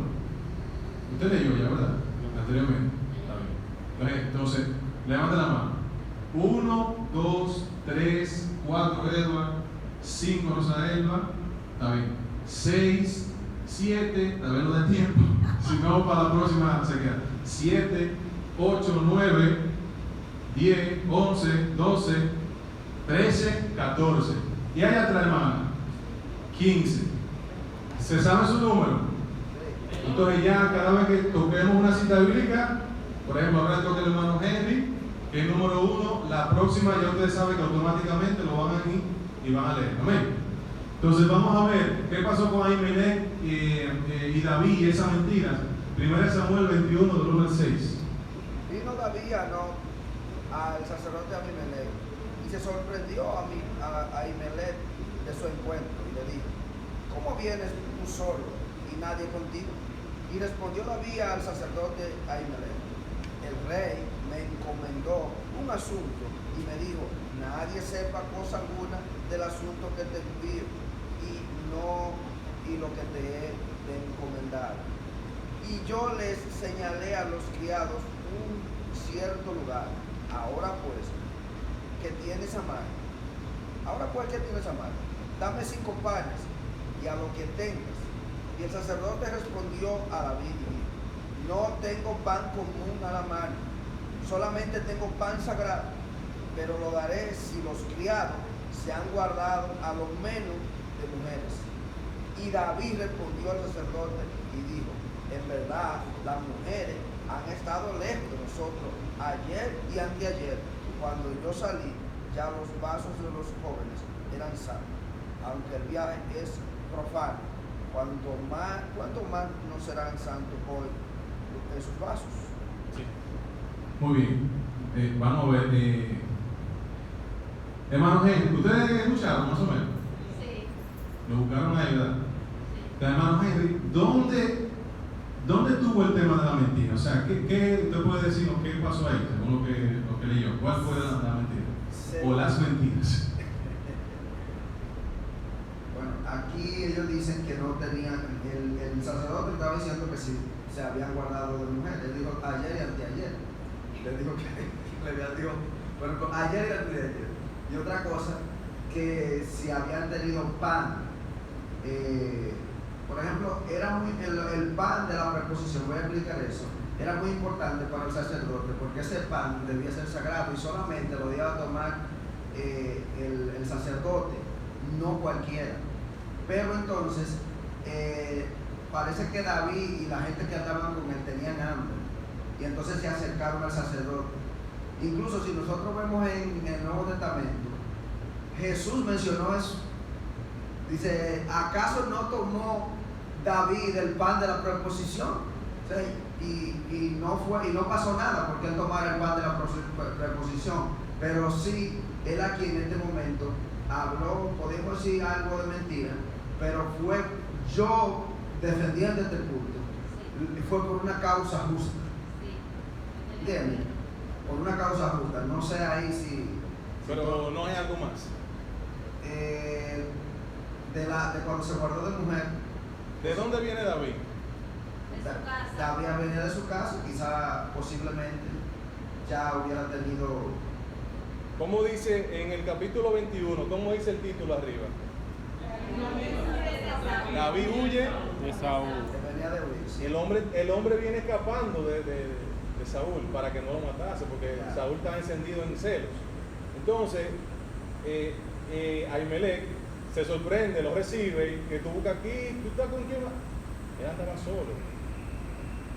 Usted leyó ya, ¿verdad? Anteriormente. Está bien. Entonces, levanten la mano. 1, 2, 3, 4, Edward. 5, Rosa Elba. Está bien. 6, 7, tal vez no dé tiempo. Si no, para la próxima se queda. 7, 8, 9, 10, 11, 12, 13, 14. Y allá atrás, hermana, 15. ¿Se sabe su número? Entonces ya cada vez que toquemos una cita bíblica, por ejemplo, ahora toca el hermano Henry, que es número 1, la próxima ya ustedes saben que automáticamente lo van a ir y van a leer. Amén. Entonces vamos a ver qué pasó con Ahimelech y David y esas mentiras. 1 Samuel 21, del 1 al 6. Vino David al sacerdote Ahimelech y se sorprendió a Ahimelech de su encuentro y le dijo: ¿cómo vienes tú solo y nadie contigo? Y respondió David al sacerdote Ahimelech: el rey me encomendó un asunto y me dijo: nadie sepa cosa alguna del asunto que te envío y lo que te he de encomendar. Y yo les señalé a los criados un cierto lugar. Ahora pues, ¿qué tienes a mano? Dame 5 panes y a lo que tengas. Y el sacerdote respondió a David y dijo: no tengo pan común a la mano, solamente tengo pan sagrado, pero lo daré si los criados se han guardado a lo menos de mujeres. Y David respondió al sacerdote y dijo: en verdad, las mujeres han estado lejos de nosotros ayer y anteayer. Cuando yo salí, ya los vasos de los jóvenes eran sanos, aunque el viaje es profano. ¿Cuánto más no serán santos hoy esos vasos? Sí. Muy bien. Vamos a ver. Hermano Henry, ¿ustedes escucharon más o menos? Sí. Lo buscaron ahí, ¿verdad? Sí. Hermano Henry, ¿dónde tuvo el tema de la mentira? O sea, ¿qué usted puede decirnos qué pasó ahí, según lo que leyó? ¿Cuál fue la mentira? Sí. O las mentiras. Bueno, aquí ellos dicen que no tenían, el sacerdote estaba diciendo que sí se habían guardado de mujeres. Él dijo ayer y anteayer. Le dijo que le dijo, bueno, ayer y anteayer. Y otra cosa, que si habían tenido pan, por ejemplo, era el pan de la preposición, voy a explicar eso, era muy importante para el sacerdote, porque ese pan debía ser sagrado y solamente lo debía tomar el sacerdote, no cualquiera. Pero entonces, parece que David y la gente que andaban con él tenían hambre, y entonces se acercaron al sacerdote. Incluso si nosotros vemos en el Nuevo Testamento, Jesús mencionó eso. Dice: ¿acaso no tomó David el pan de la preposición? ¿Sí? Y no pasó nada porque él tomara el pan de la preposición. Pero sí, él aquí en este momento habló, podemos decir algo de mentira, pero fue yo defendiendo este culto. Fue por una causa justa. ¿Entiendes? Por una causa justa. No sé ahí si. Pero no hay algo más. De cuando se guardó de mujer. ¿De dónde viene David? De su casa. David venía de su casa, quizá posiblemente ya hubiera tenido. ¿Cómo dice en el capítulo 21? ¿Cómo dice el título arriba? David huye. De Saúl. Que venía de huir. Sí. El hombre viene escapando de Saúl para que no lo matase, porque Claro. Saúl estaba encendido en celos. Entonces, Ahimelech se sorprende, lo recibe, que tú buscas aquí, ¿tú estás con quién? Él andaba solo.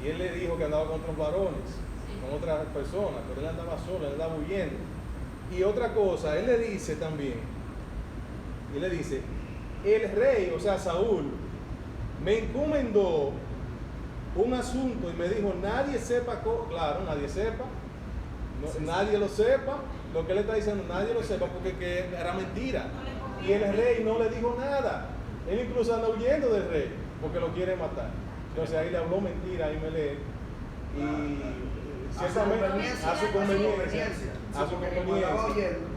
Y él le dijo que andaba con otros varones, con otras personas, pero él andaba solo, él andaba huyendo. Y otra cosa, él le dice también, el rey, o sea Saúl, me encomendó un asunto y me dijo, nadie sepa, claro, nadie sepa, nadie lo sepa, lo que él está diciendo, nadie lo sepa, porque que era mentira. Y el rey no le dijo nada. Él incluso anda huyendo del rey, porque lo quiere matar. Entonces ahí le habló mentira a Ahimelech y ciertamente a su conveniencia. Cuando estaba oyendo.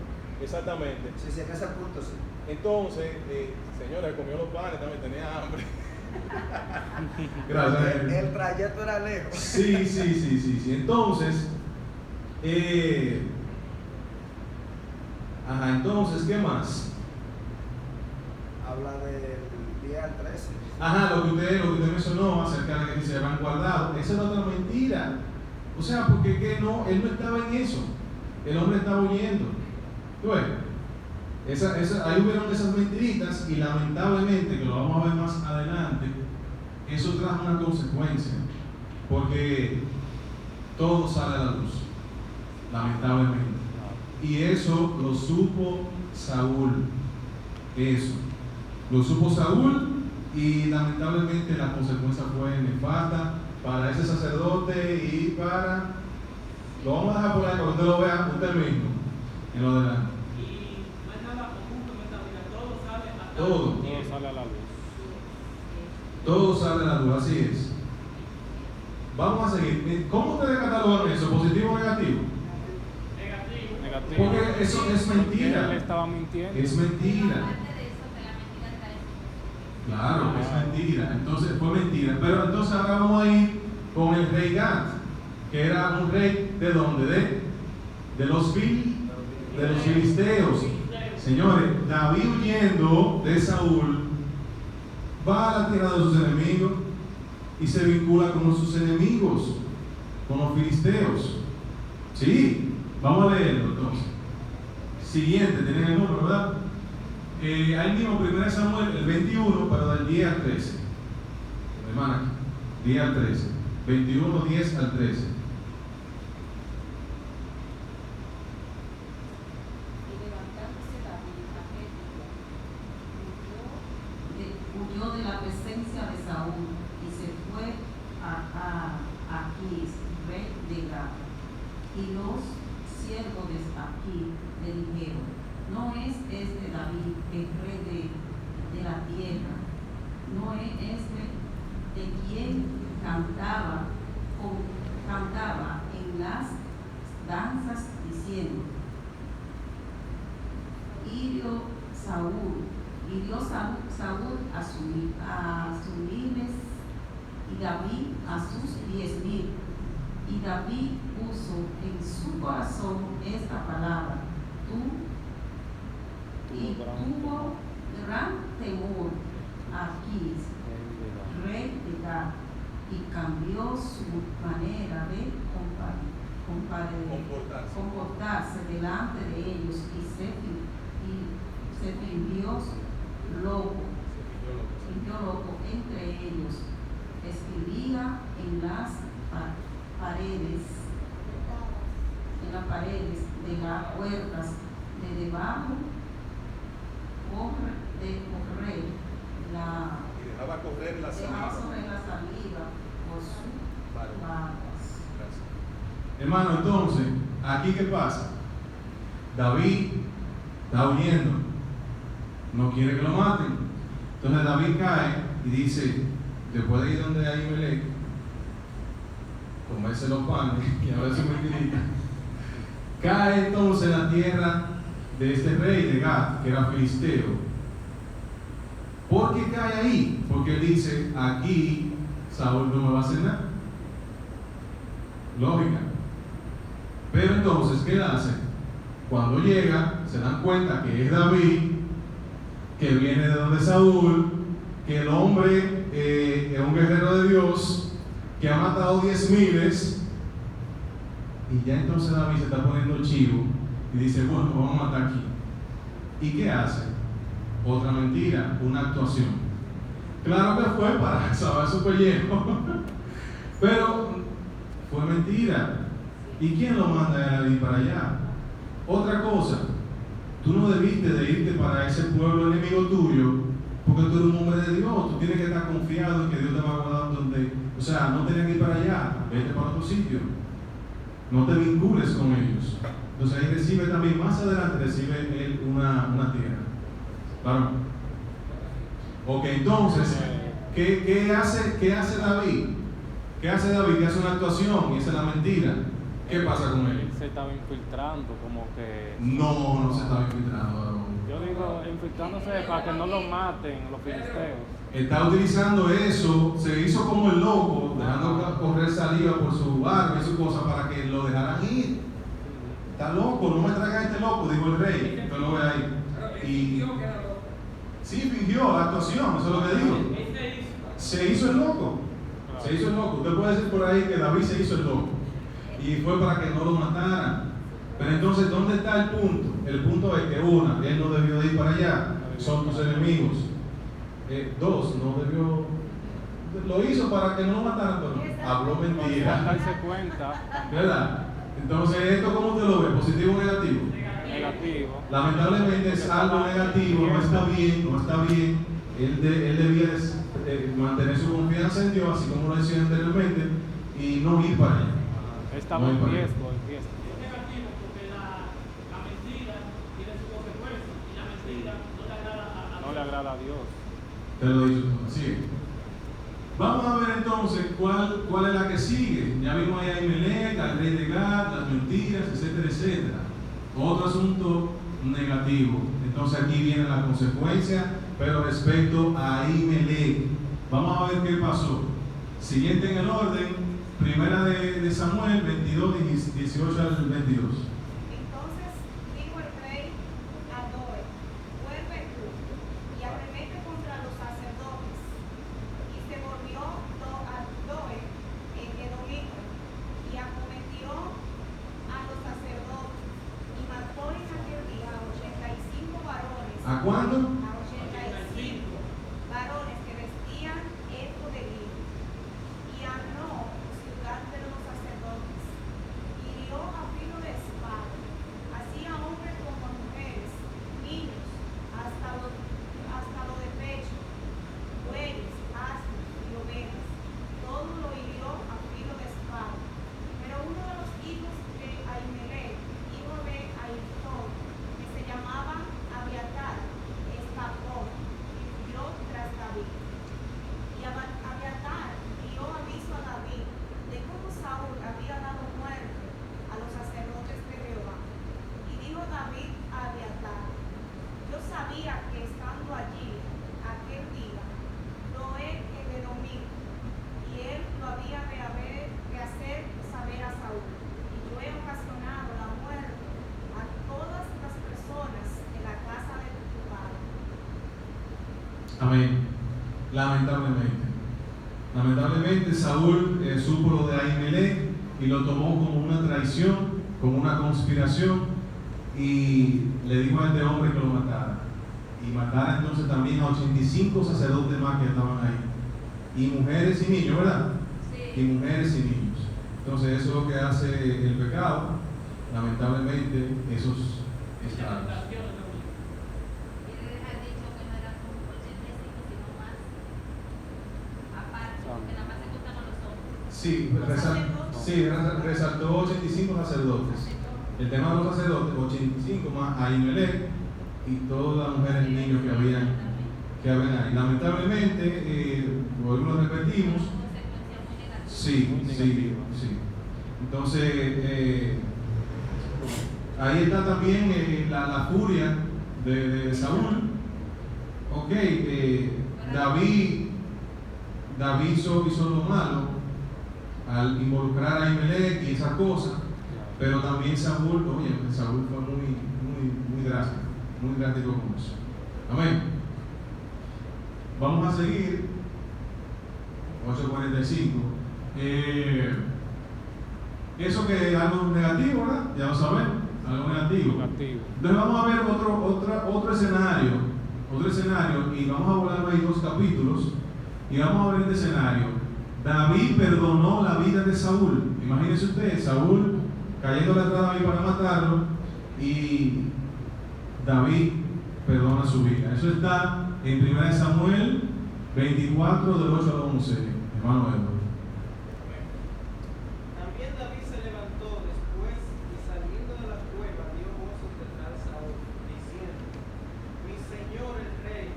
Exactamente. Sí, en ese punto sí. Entonces, señora, comió los panes, también tenía hambre. Gracias. El trayecto era lejos. Sí. Entonces, entonces, ¿qué más? Habla del día 13. Lo que usted mencionó acerca de que se habían guardado, esa es otra mentira. O sea, porque que no, él no estaba en eso. El hombre estaba huyendo. ¿Tú ves? Ahí hubieron esas mentiritas y lamentablemente, que lo vamos a ver más adelante, eso trajo una consecuencia. Porque todo sale a la luz, lamentablemente. Y eso lo supo Saúl. Eso. Lo supo Saúl y lamentablemente la consecuencia fue nefasta para ese sacerdote y para. Lo vamos a dejar por ahí para que usted lo vea usted mismo en lo delante. Y no hay nada oculto en esta vida, todo sale a Todo. Todo sale a la luz. Todo sale a la luz, así es. Vamos a seguir. ¿Cómo ustedes catalogan eso? ¿Positivo o negativo? negativo. Porque eso es mentira. Él estaba mintiendo. Es mentira. Aparte de eso, que la mentira trae. Claro, es mentira. Entonces fue mentira. Pero entonces ahora vamos a ir con el rey Gad, que era un rey ¿de dónde? De los filisteos. Señores, David huyendo de Saúl va a la tierra de sus enemigos y se vincula con sus enemigos, con los filisteos. Sí, vamos a leerlo entonces. Siguiente, tienen el número, ¿verdad? Ahí mismo, 1 Samuel, el 21, pero del 10 al 13. Hermana, 10 al 13. 21, 10 al 13. Y levantándose David aquel día, huyó de la presencia de Saúl y se fue a Aquís, rey de Gad. Y los siervos de Aquís le dijeron: no es este David el rey de la tierra, no es este de quien cantaba en las danzas diciendo: hirió Saúl a sus miles y David a sus 10,000. Y David puso en su corazón esta palabra, y tuvo gran temor a Aquís, rey de Gad, y cambió su manera de comportarse delante de ellos y se fingió loco entre ellos. Escribía en las paredes de las puertas de debajo Y dejaba correr la saliva por sus barbas. Hermano, entonces, ¿aquí qué pasa? David está huyendo no quiere que lo maten. Entonces David cae y dice, después de ir donde Ahimelech, comerse los panes y a ver su mentirita, cae entonces en la tierra de este rey de Gat, que era filisteo. ¿Por qué cae ahí? Porque él dice, aquí Saúl no me va a hacer nada. Lógica. Pero entonces, ¿qué hace? Cuando llega, se dan cuenta que es David, que viene de donde Saúl, que el hombre es un guerrero de Dios, que ha matado 10,000, y ya entonces David se está poniendo chivo y dice, bueno, vamos a matar aquí. ¿Y qué hace? Otra mentira, una actuación. Claro que fue para salvar su pellejo, pero fue mentira. ¿Y quién lo manda a ir para allá? Otra cosa, tú no debiste de irte para ese pueblo enemigo tuyo, porque tú eres un hombre de Dios, tú tienes que estar confiado en que Dios te va a guardar donde, o sea, no tienes que ir para allá, vete para otro sitio, no te vincules con ellos. Entonces ahí recibe también, más adelante recibe él una tierra. ¿Claro? Ok, entonces, ¿qué hace David? ¿Qué hace David? Que hace una actuación y esa es la mentira. ¿Qué pasa con él? Se estaba infiltrando, como que... No se estaba infiltrando, varón. Yo digo, infiltrándose para que no lo maten los filisteos. Está utilizando eso, se hizo como el loco, dejando correr saliva por su barba y su cosa para que lo dejaran ir. Está loco, no me traigan este loco, dijo el rey. Entonces lo ve ahí. Y sí, fingió la actuación, eso es lo que digo. Se hizo el loco. Se hizo el loco. Usted puede decir por ahí que David se hizo el loco. Y fue para que no lo mataran. Pero entonces, ¿dónde está el punto? El punto es que él no debió de ir para allá. Son tus enemigos. Dos, no debió. Lo hizo para que no lo mataran, pero habló mentira. Darse cuenta. ¿Verdad? Entonces, ¿esto cómo usted lo ve? ¿Positivo o negativo? Negativo. Lamentablemente es algo negativo, no está bien. Él debía mantener su confianza en Dios, así como lo decía anteriormente, y no ir para allá. Estaba en riesgo. Es negativo porque la mentira tiene su consecuencia y la mentira no le agrada a Dios. Te lo he dicho, así es. Vamos a ver entonces cuál es la que sigue. Ya vimos ahí a Ahimelech, al rey de Gat, las mentiras, etcétera. Otro asunto negativo. Entonces aquí viene la consecuencia, pero respecto a Ahimelech. Vamos a ver qué pasó. Siguiente en el orden, primera de Samuel 22, 18 al 22. Entonces dijo el rey a Doeg, vuelve tú y arremete contra los sacerdotes. Y se volvió a Doeg en Edomita y acometió a los sacerdotes y mató en aquel día 85 varones. ¿A cuánto? A 85 varones que vestían esto de lino. Y a No, ciudad de los sacerdotes, hirió a filo de espada, así a hombres como a mujeres, niños, hasta lo de pecho, bueyes, asnos y ovejas, todo lo hirió a filo de espada. Pero uno de los hijos de Ahimelech, hijo de Ahitub, que se llamaba Abiatar, escapó y huyó tras David. Y Abiatar dio aviso a David de cómo Saúl había dado muerte a los sacerdotes de Jehová. Y dijo David a Abiatar, yo sabía que estando allí aquel día, Doeg el Edomita, y él lo había de hacer saber a Saúl. Y yo he ocasionado la muerte a todas las personas de la casa de tu padre. Amén. Lamentablemente Saúl supo lo de Ahimelech y lo tomó como una traición, como una conspiración, y le dijo a este hombre que lo matara. Y matara entonces también a 85 sacerdotes más que estaban ahí. Y mujeres y niños, ¿verdad? Sí. Y mujeres y niños. Entonces eso es lo que hace el pecado. Lamentablemente esos estragos. Quiere dejar dicho que no eran como 85, sino más. Aparte, porque nada más se contaban los hombres. Sí, resaltó 85 sacerdotes. El tema de los sacerdotes, 85 más Ahimelech, y todas las mujeres y niños que habían ahí. Lamentablemente, hoy lo repetimos. Sí. Entonces, ahí está también la furia de Saúl. Ok, David hizo lo malo al involucrar a Ahimelech y esas cosas, pero también Saúl fue muy drástico con eso. Amén. Vamos a seguir. 8:45. Eso que es algo negativo, ¿verdad? Ya lo saben, algo negativo. Entonces vamos a ver otro escenario, y vamos a volar ahí 2 capítulos, y vamos a ver este escenario. David perdonó la vida de Saúl. Imagínense ustedes, Saúl cayendo atrás de David para matarlo, y David perdona su vida. Eso está en 1 Samuel 24, del 8 al 11, hermano Edward. También David se levantó después y saliendo de la cueva dio voces detrás de Saúl, diciendo: Mi señor el rey.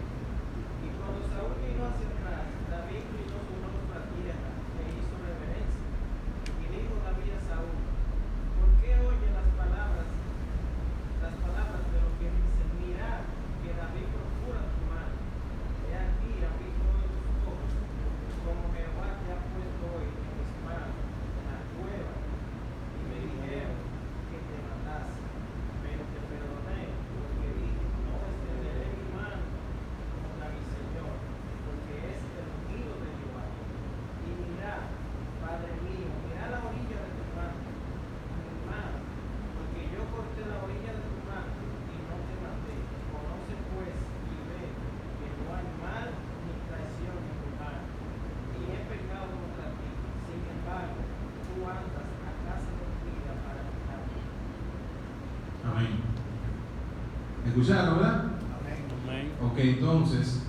Y cuando Saúl vino hacia atrás, David inclinó su rostro a tierra e hizo reverencia. Y dijo David a Saúl: ¿Por qué oye las palabras de los que dicen: Mirad, que David procura tu mano? He aquí, amigo de tus ojos, como Jehová te ha puesto hoy en mis manos, en la cueva, y me dijeron que te matase, pero te perdoné, porque dije: no extenderé mi mano contra mi Señor, porque es el ungido de Jehová. Y mirá, Padre mío, mirá la orilla de tu mano, mi mano, porque yo corté la orilla de tu mano y no te maté. Conoce pues y ve que no hay mal ni traición en tu mano, y he pecado contra ti. Sin embargo, tú andas a casa de vida para matarme. Amén. ¿Escucharon, verdad? Ok, entonces,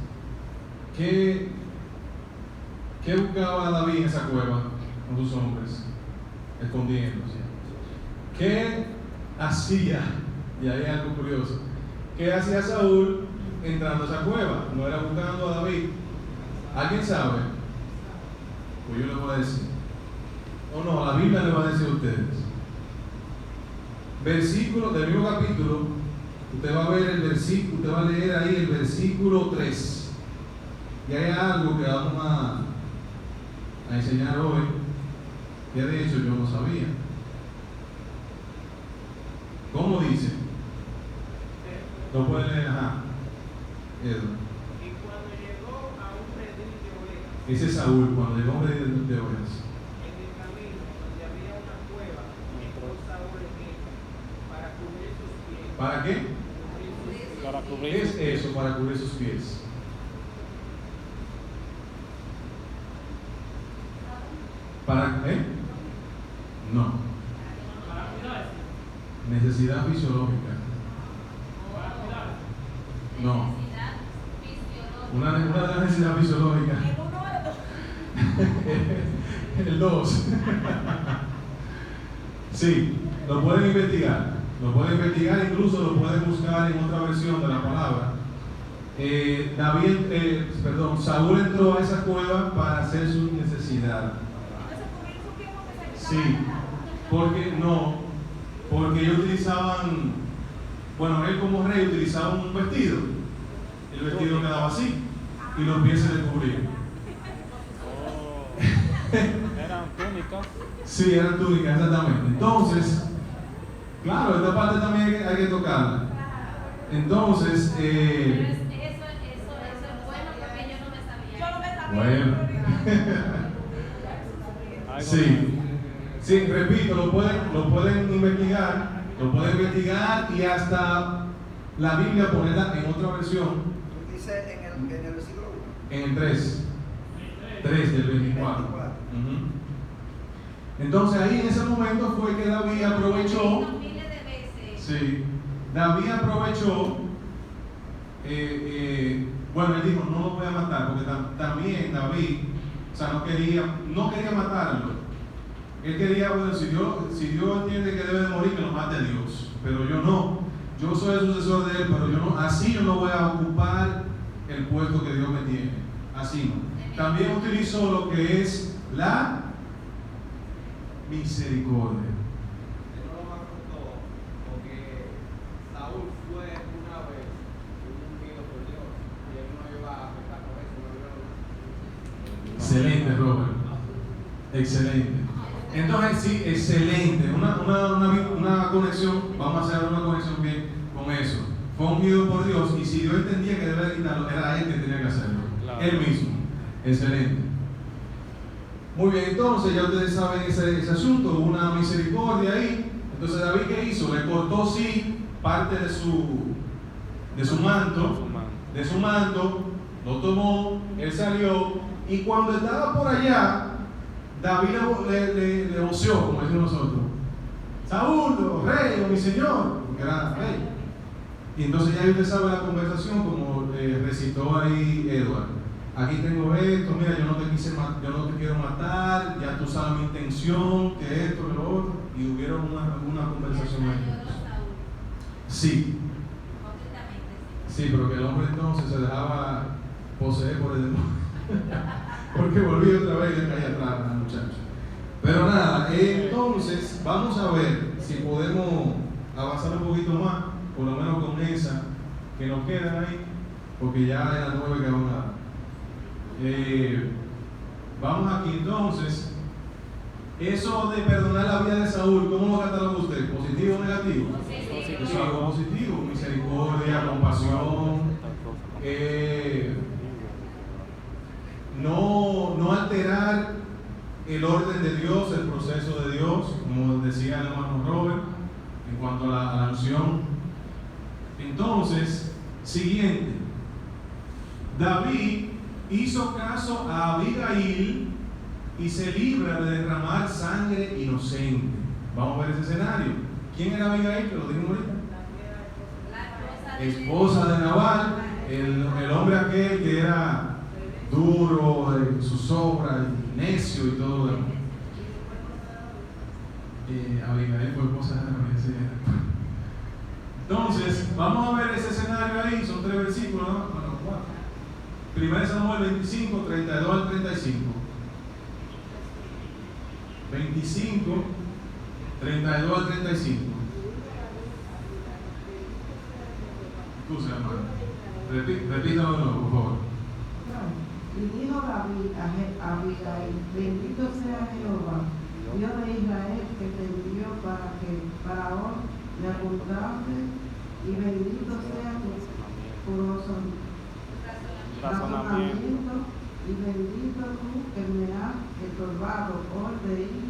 ¿qué buscaba David en esa cueva con sus hombres? Escondiéndose. ¿Qué hacía? Y ahí hay algo curioso. ¿Qué hacía Saúl entrando a esa cueva? No era buscando a David. ¿Alguien sabe? Pues yo le voy a decir. O no, la Biblia le va a decir a ustedes. Versículo del mismo capítulo, usted va a ver el versículo, usted va a leer ahí el versículo 3. Y hay algo que vamos a enseñar hoy, que de hecho yo no sabía. ¿Cómo dice? Lo pueden leer, Edward. Y cuando llegó a un redil de ovejas, Ese es Saúl, cuando llegó a un redil de ovejas. en el camino donde había una cueva, entró Saúl en ella para cubrir sus pies. ¿Para qué? Para ¿Qué cubrir es eso para cubrir sus pies? ¿Para qué? No. Para cuidarse. Necesidad fisiológica. Para cuidarse. No. Necesidad fisiológica. Una de las necesidades fisiológicas. El 2. Sí, lo pueden investigar. Incluso lo pueden buscar en otra versión de la palabra. Saúl entró a esa cueva para hacer su necesidad. Sí, porque ellos utilizaban, él como rey utilizaba un vestido. El vestido quedaba así y los pies se le cubrían. eran túnicas. Sí, eran túnicas, exactamente. Entonces, claro, esta parte también hay que tocarla. Entonces, Pero eso es bueno porque yo no me sabía. bueno. Algo Sí, repito, lo pueden investigar y hasta la Biblia ponerla en otra versión, Dice en el versículo 1. en el 3 del 24. Entonces ahí en ese momento fue que David aprovechó. Miles de veces. Sí, David aprovechó. Él dijo: no lo voy a matar, porque también David, no quería matarlo. Él quería, si Dios entiende que debe de morir, que lo mate Dios. Pero yo yo soy el sucesor de él, pero yo no voy a ocupar el puesto que Dios me tiene. Así no. También utilizó lo que es la misericordia. Él no lo afrontó porque Saúl fue una vez ungido por Dios y él no iba a afectar por eso, Excelente, Robert. Excelente. Entonces, sí, excelente. Una conexión, vamos a hacer una conexión bien con eso. Fue ungido por Dios y si Dios entendía que debía quitarlo, era él que tenía que hacerlo. Claro. Él mismo. Excelente. Muy bien, entonces ya ustedes saben ese asunto, hubo una misericordia ahí. Entonces David, ¿qué hizo? Le cortó sí parte de su manto, lo tomó, él salió y cuando estaba por allá, David le voció, como decimos nosotros, Saúl, rey, o mi señor, porque era rey. Y entonces ya usted sabe la conversación como recitó ahí Edward. Aquí tengo esto, mira, yo no te quiero matar, ya tú sabes mi intención, que esto, que lo otro, y hubieron una conversación ahí. Sí. Sí, pero que el hombre entonces se dejaba poseer por el demonio. Porque volví otra vez de calle atrás al muchacho. Pero nada, entonces vamos a ver si podemos avanzar un poquito más, por lo menos con esa que nos quedan ahí, porque ya es las 9 que vamos a dar. Vamos aquí entonces. Eso de perdonar la vida de Saúl, ¿cómo lo cataloga usted? ¿Positivo o negativo? Eso es algo positivo, misericordia, compasión, no alterar el orden de Dios, el proceso de Dios, como decía el hermano Robert, en cuanto a la unción. Entonces, siguiente, David hizo caso a Abigail y se libra de derramar sangre inocente. Vamos a ver ese escenario. ¿Quién era Abigail? Que lo dijimos ahorita. Esposa de Nabal, el hombre aquel que era duro, sus obras, necio y todo lo demás. Abigail fue esposa de Nabal. Entonces, vamos a ver ese escenario ahí. Son 3 versículos, ¿no? Bueno, 4. 1 Samuel 25, 32 al 35. 25, 32 al 35. Escucha, hermano. Repítalo de nuevo, por favor. Y dijo David a Abigail: bendito sea Jehová, Dios de Israel, que te envió para que Faraón le abundase, y bendito sea tu razonamiento, y bendito tú que me has estorbado hoy de ir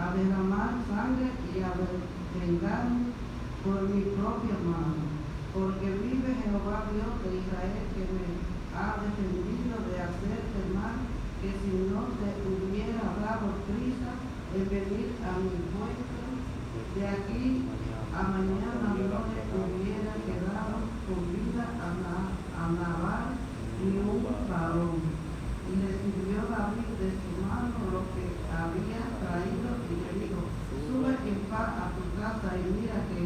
a derramar sangre y a vengarme por mi propia mano. Porque vive Jehová Dios de Israel, que me ha defendido de hacerte mal, que si no te hubiera dado prisa en venir a mi puesto, de aquí a mañana no le hubiera quedado con vida a Nabal ni un varón. Y recibió David de su mano lo que había traído y le dijo: sube en paz a tu casa y mira que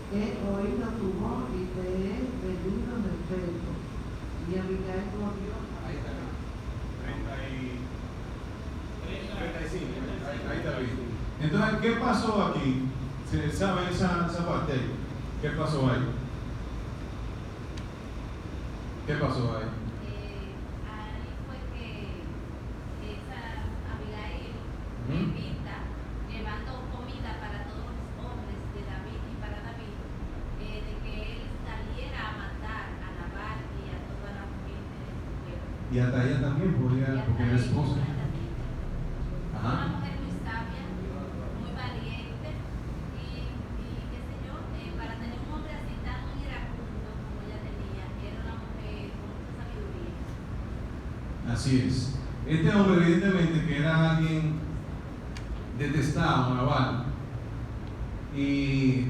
he oído tu voz y te he pedido respeto. Y Abigail volvió. Ahí está. 35. Ahí está bien. Entonces, ¿qué pasó aquí? ¿Se sabe esa parte ahí? ¿Qué pasó ahí? ¿Qué pasó ahí? Ahí fue que esa Abigail le invita, llevando comida para todos los hombres de David y para David, de que él saliera a matar a Nabal y a toda la gente de su pueblo. Y hasta ella también podía, porque era esposa. Una mujer muy sabia, muy valiente y qué sé yo, para tener un hombre así tan iracundo como ella tenía, era una mujer con mucha sabiduría. Así es. Este hombre, evidentemente, que era alguien detestado, Nabal, y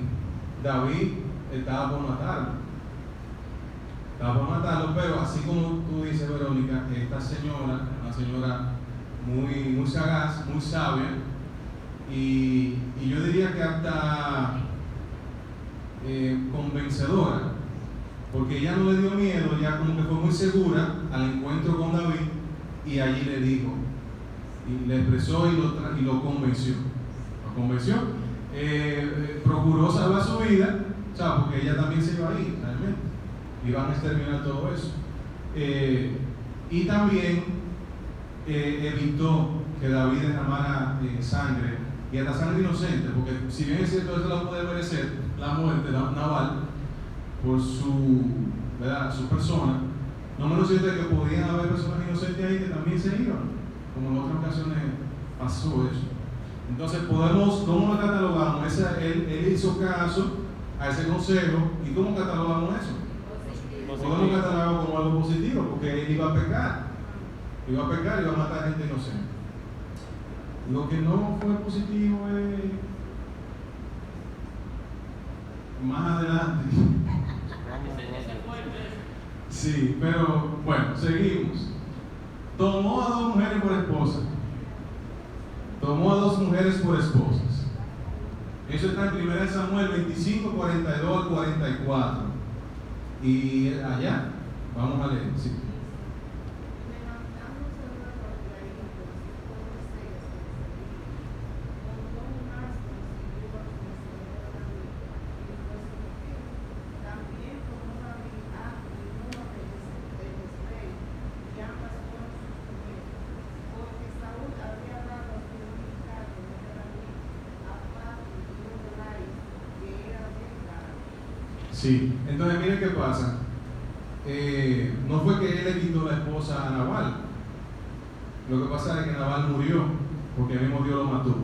David estaba por matarlo. Pero así como tú dices, Verónica, esta señora, una señora muy sagaz, muy sabia, y yo diría que hasta convencedora, porque ella no le dio miedo, ya como que fue muy segura al encuentro con David, y allí le dijo, y le expresó y lo convenció. Lo convenció, procuró salvar su vida, o sea, porque ella también se iba a ir, realmente, iban a exterminar todo eso. Y también evitó que David derramara sangre, y hasta sangre inocente, porque si bien es cierto, eso lo puede merecer la muerte de Nabal por su persona, no menos cierto es que podían haber personas inocentes ahí que también se iban, como en otras ocasiones pasó eso. Entonces, ¿cómo lo catalogamos? Él hizo caso a ese consejo, ¿y cómo catalogamos eso? Podemos catalogarlo como algo positivo, porque él iba a pecar, iba a matar gente inocente. Lo que no fue positivo es más adelante. Sí, pero bueno, seguimos. Tomó a 2 mujeres por esposas. Tomó a 2 mujeres por esposas. Eso está en 1 Samuel 25, 42 al 44. Y allá, vamos a leer. Sí. Sí, entonces miren qué pasa. No fue que él le quitó la esposa a Nabal. Lo que pasa es que Nabal murió porque el mismo Dios lo mató.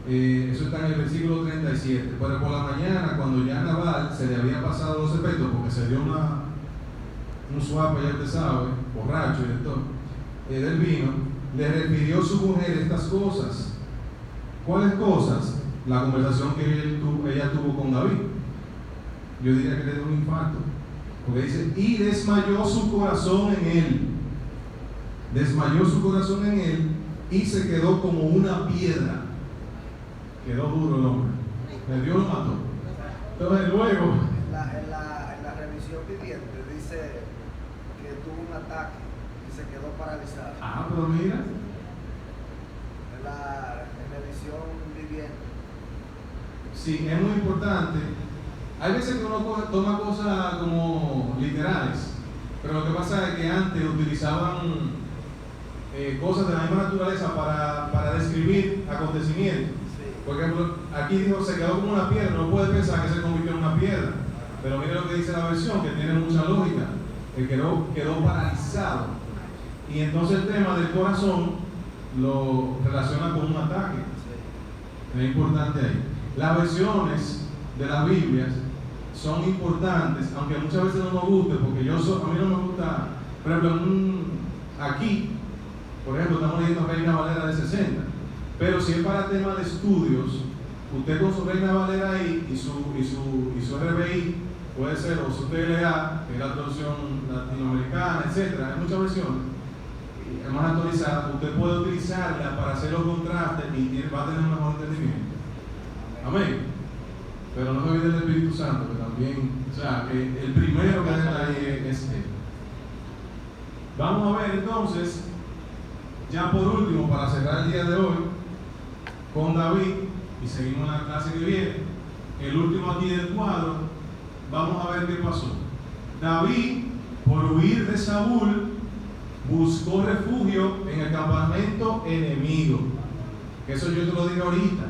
Eso está en el versículo 37. Pero por la mañana, cuando ya a Nabal se le había pasado los efectos, porque se dio un suape, ya usted sabe, borracho y de todo, del vino, le refirió su mujer estas cosas. ¿Cuáles cosas? La conversación que ella tuvo con David. Yo diría que le dio un infarto, porque dice, y desmayó su corazón en él. Desmayó su corazón en él y se quedó como una piedra. Quedó duro el hombre. El Dios lo mató. Entonces luego, en la revisión viviente dice que tuvo un ataque y se quedó paralizado. Ah, pero mira. En la revisión viviente. Sí, es muy importante. Hay veces que uno toma cosas como literales, pero lo que pasa es que antes utilizaban cosas de la misma naturaleza para describir acontecimientos. Por ejemplo, aquí dijo, se quedó como una piedra, no puede pensar que se convirtió en una piedra, pero mire lo que dice la versión, que tiene mucha lógica, que quedó paralizado. Y entonces el tema del corazón lo relaciona con un ataque. Es importante ahí. Las versiones de las Biblias son importantes, aunque muchas veces no nos guste, porque a mí no me gusta, por ejemplo, aquí, por ejemplo, estamos leyendo Reina Valera de 60, pero si es para temas de estudios, usted con su Reina Valera ahí y su RBI, puede ser, o su TLA, que es la traducción latinoamericana, etcétera, hay muchas versiones, más actualizadas, usted puede utilizarla para hacer los contrastes y va a tener un mejor entendimiento. Amén. Pero no se olvide del Espíritu Santo, que también, o sea, que el primero que está ahí es él. Vamos a ver entonces, ya por último, para cerrar el día de hoy, con David, y seguimos la clase que viene, el último aquí del cuadro, vamos a ver qué pasó. David, por huir de Saúl, buscó refugio en el campamento enemigo. Eso yo te lo digo ahorita.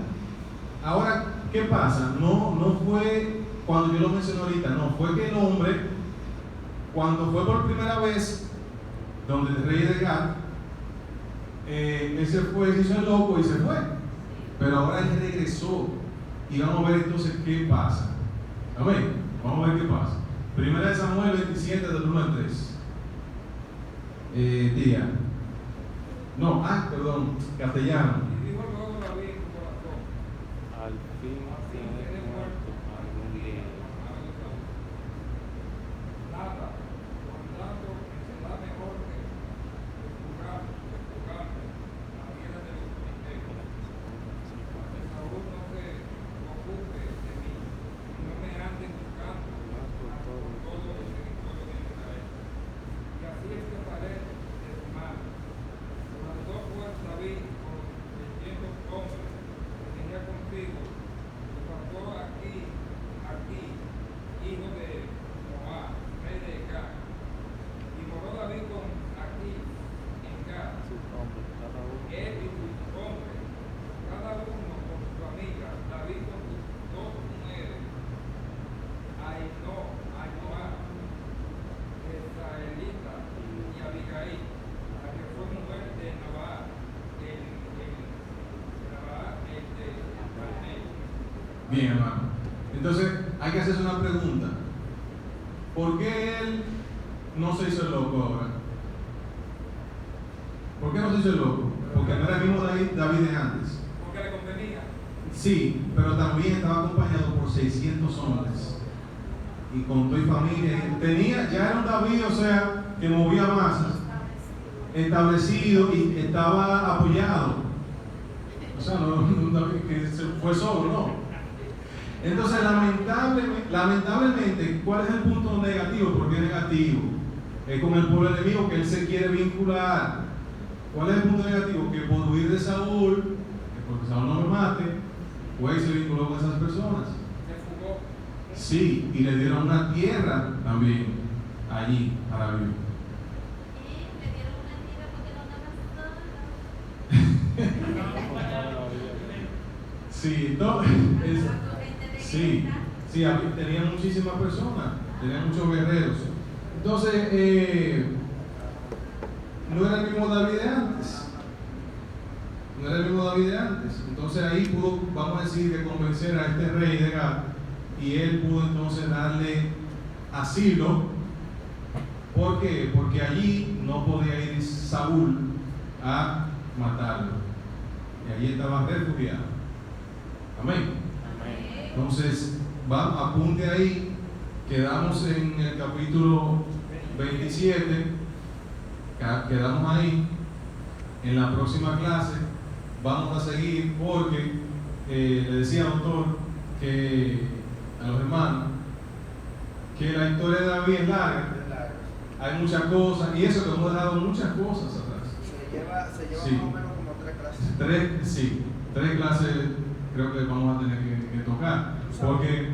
Ahora, ¿qué pasa? No fue cuando yo lo mencioné ahorita, no, fue que el hombre, cuando fue por primera vez donde el rey de Gat, él se fue, se hizo el loco y se fue. Pero ahora él regresó. Y vamos a ver entonces qué pasa. Amén. Vamos a ver qué pasa. 1 Samuel 27, del 1 al 3. Día. No, perdón, castellano. Al fin tiene muerto algún día. Bien, hermano. Entonces, hay que hacerse una pregunta. ¿Por qué él no se hizo el loco ahora? ¿Por qué no se hizo el loco? Porque no era el mismo David de antes. Porque le convenía. Sí, pero también estaba acompañado por 600 hombres. Y con toda familia. Ya era un David, o sea, que movía masas, establecido y estaba apoyado. O sea, no un David que se fue solo, no. Entonces, lamentablemente, ¿cuál es el punto negativo? ¿Por qué negativo? Es con el pueblo enemigo que él se quiere vincular. ¿Cuál es el punto negativo? Que por huir de Saúl, que porque Saúl no me mate, pues se vinculó con esas personas. Se fugó. Sí, y le dieron una tierra también allí para vivir. Le dieron una tierra porque no daban Sí, tenían muchísimas personas, tenían muchos guerreros. Entonces, no era el mismo David de antes. No era el mismo David de antes. Entonces ahí pudo, vamos a decir, que convencer a este rey de Gat, y él pudo entonces darle asilo. ¿Por qué? Porque allí no podía ir Saúl a matarlo. Y allí estaba refugiado. Amén. Entonces, apunte ahí, quedamos en el capítulo 27, quedamos ahí. En la próxima clase vamos a seguir porque le decía al autor que a los hermanos que la historia de David es larga, hay muchas cosas, y eso que hemos dejado muchas cosas atrás. Se lleva Sí. más o menos como 3 clases. Tres clases creo que vamos a tener que tocar, porque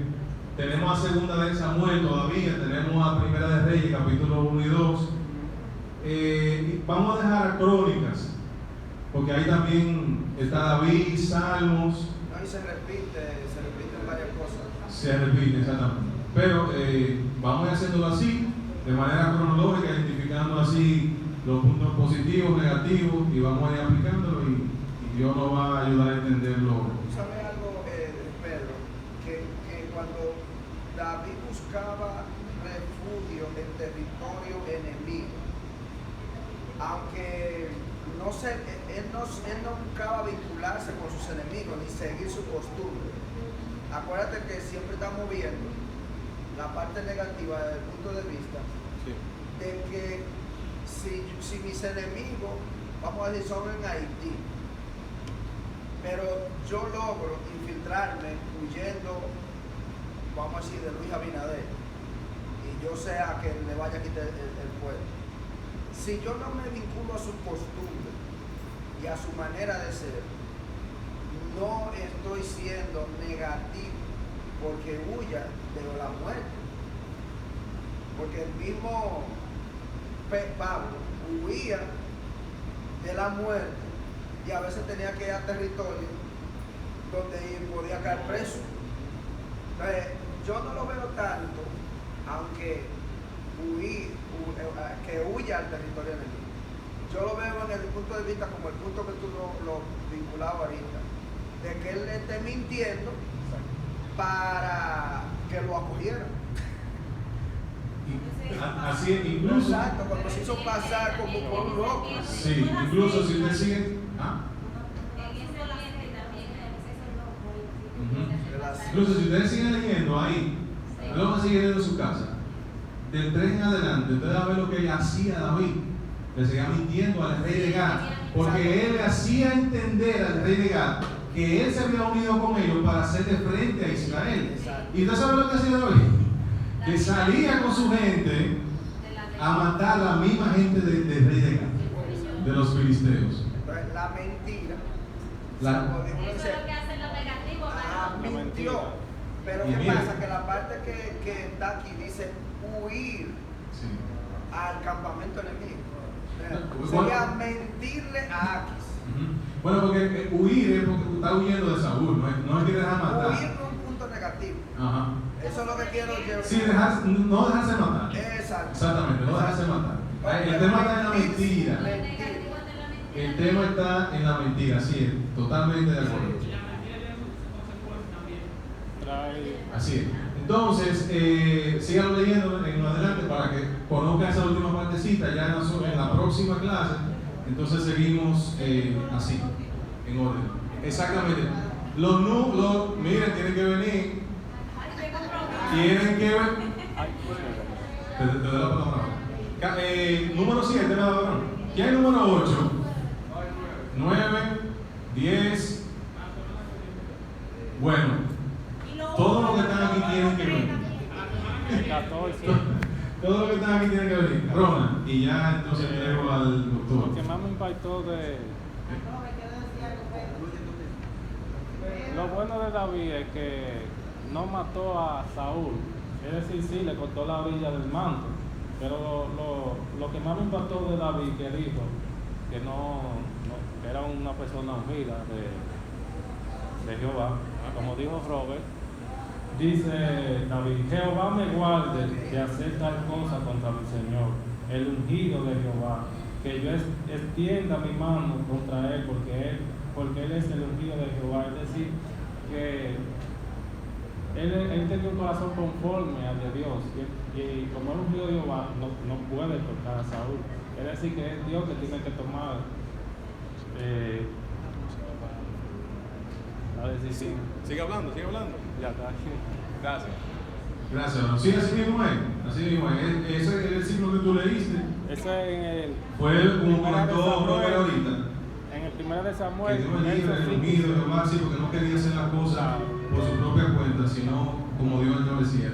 tenemos a Segunda de Samuel todavía, tenemos a Primera de Reyes, capítulo 1 y 2. Vamos a dejar a Crónicas, porque ahí también está David, Salmos. No, y se repiten varias cosas. Se repite, exactamente. Pero vamos a ir haciéndolo así, de manera cronológica, identificando así los puntos positivos, negativos, y vamos a ir aplicándolo, y Dios nos va a ayudar a entenderlo. ¿Sabe algo, Pedro? Que cuando David buscaba refugio en territorio enemigo, aunque él no buscaba vincularse con sus enemigos ni seguir su costumbre. Acuérdate que siempre estamos viendo la parte negativa desde el punto de vista de que si mis enemigos, vamos a decir, son en Haití, pero yo logro infiltrarme huyendo, vamos a decir, de Luis Abinader, y yo sea que le vaya a quitar el pueblo. Si yo no me vinculo a su costumbre y a su manera de ser, no estoy siendo negativo porque huya de la muerte. Porque el mismo Pablo huía de la muerte y a veces tenía que ir a territorio donde podía caer preso. Entonces, yo no lo veo tanto, aunque que huya al territorio enemigo. Yo lo veo en el punto de vista como el punto que tú lo vinculabas ahorita, de que él le esté mintiendo para que lo acogieran. Así es, incluso. Exacto, cuando se hizo pasar como por un loco. Sí, incluso si usted sigue. Incluso si ustedes siguen leyendo ahí, luego sigue leyendo en su casa, del 3 en adelante, ustedes van a ver lo que hacía David. Le seguía mintiendo al rey de Gad, porque él le hacía entender al rey de Gad que él se había unido con ellos para hacerle frente a Israel. ¿Y usted sabe lo que hacía David? Que salía con su gente a matar a la misma gente del rey de Gad, de los filisteos. Entonces, la mentira. Eso es lo que hace lo negativo. Mintió. Pero Y ¿qué mira. pasa? Que la parte que está aquí dice huir Sí. al campamento enemigo. Bueno. Sería mentirle a Aquis. Bueno, porque huir es porque está huyendo de Saúl, no es que dejar matar. Huir no es un punto negativo. Ajá. Eso es lo que quiero llevar. Sí, no dejarse matar. Exacto. Exactamente, no dejarse matar. El tema está en la mentira. El tema está en la mentira, sí, totalmente de acuerdo. Y la mentira tiene sus consecuencias también. ahí. Así es. Entonces, sigan leyendo en adelante para que conozcan esa última partecita ya en la próxima clase. Entonces seguimos así, en orden. Exactamente. Miren, tienen que venir. Tienen que venir. Te doy la palabra. Número 7, ¿me da la palabra? ¿Qué hay número 8? 9, 10. Bueno, todos los que están aquí tienen que venir. 14. Todos los que están aquí tienen que venir. Ronald, y ya entonces traigo al Lo doctor. que más me impactó lo bueno de David es que no mató a Saúl, es decir, sí, le cortó la orilla del manto, pero lo que más me impactó de David, que dijo que que era una persona ungida de Jehová, como dijo Robert, dice David: Jehová me guarde de hacer tal cosa contra mi Señor, el ungido de Jehová, que yo extienda mi mano contra él, porque él es el ungido de Jehová. Es decir, que él tenía un corazón conforme al de Dios, y como es ungido de Jehová, no puede tocar a Saúl. Es decir, que es Dios que tiene que tomar la decisión. Sigue hablando. Ya está. Gracias. Gracias. Sí, así mismo es. Así mismo es. Ese es el versículo que tú leíste. Ese en el Fue como comentó Robert ahorita. En el 1 de Que Samuel, Dios me libre, el ungido de Jehová, sí, porque no quería hacer las cosas por su propia cuenta, sino como Dios establecía.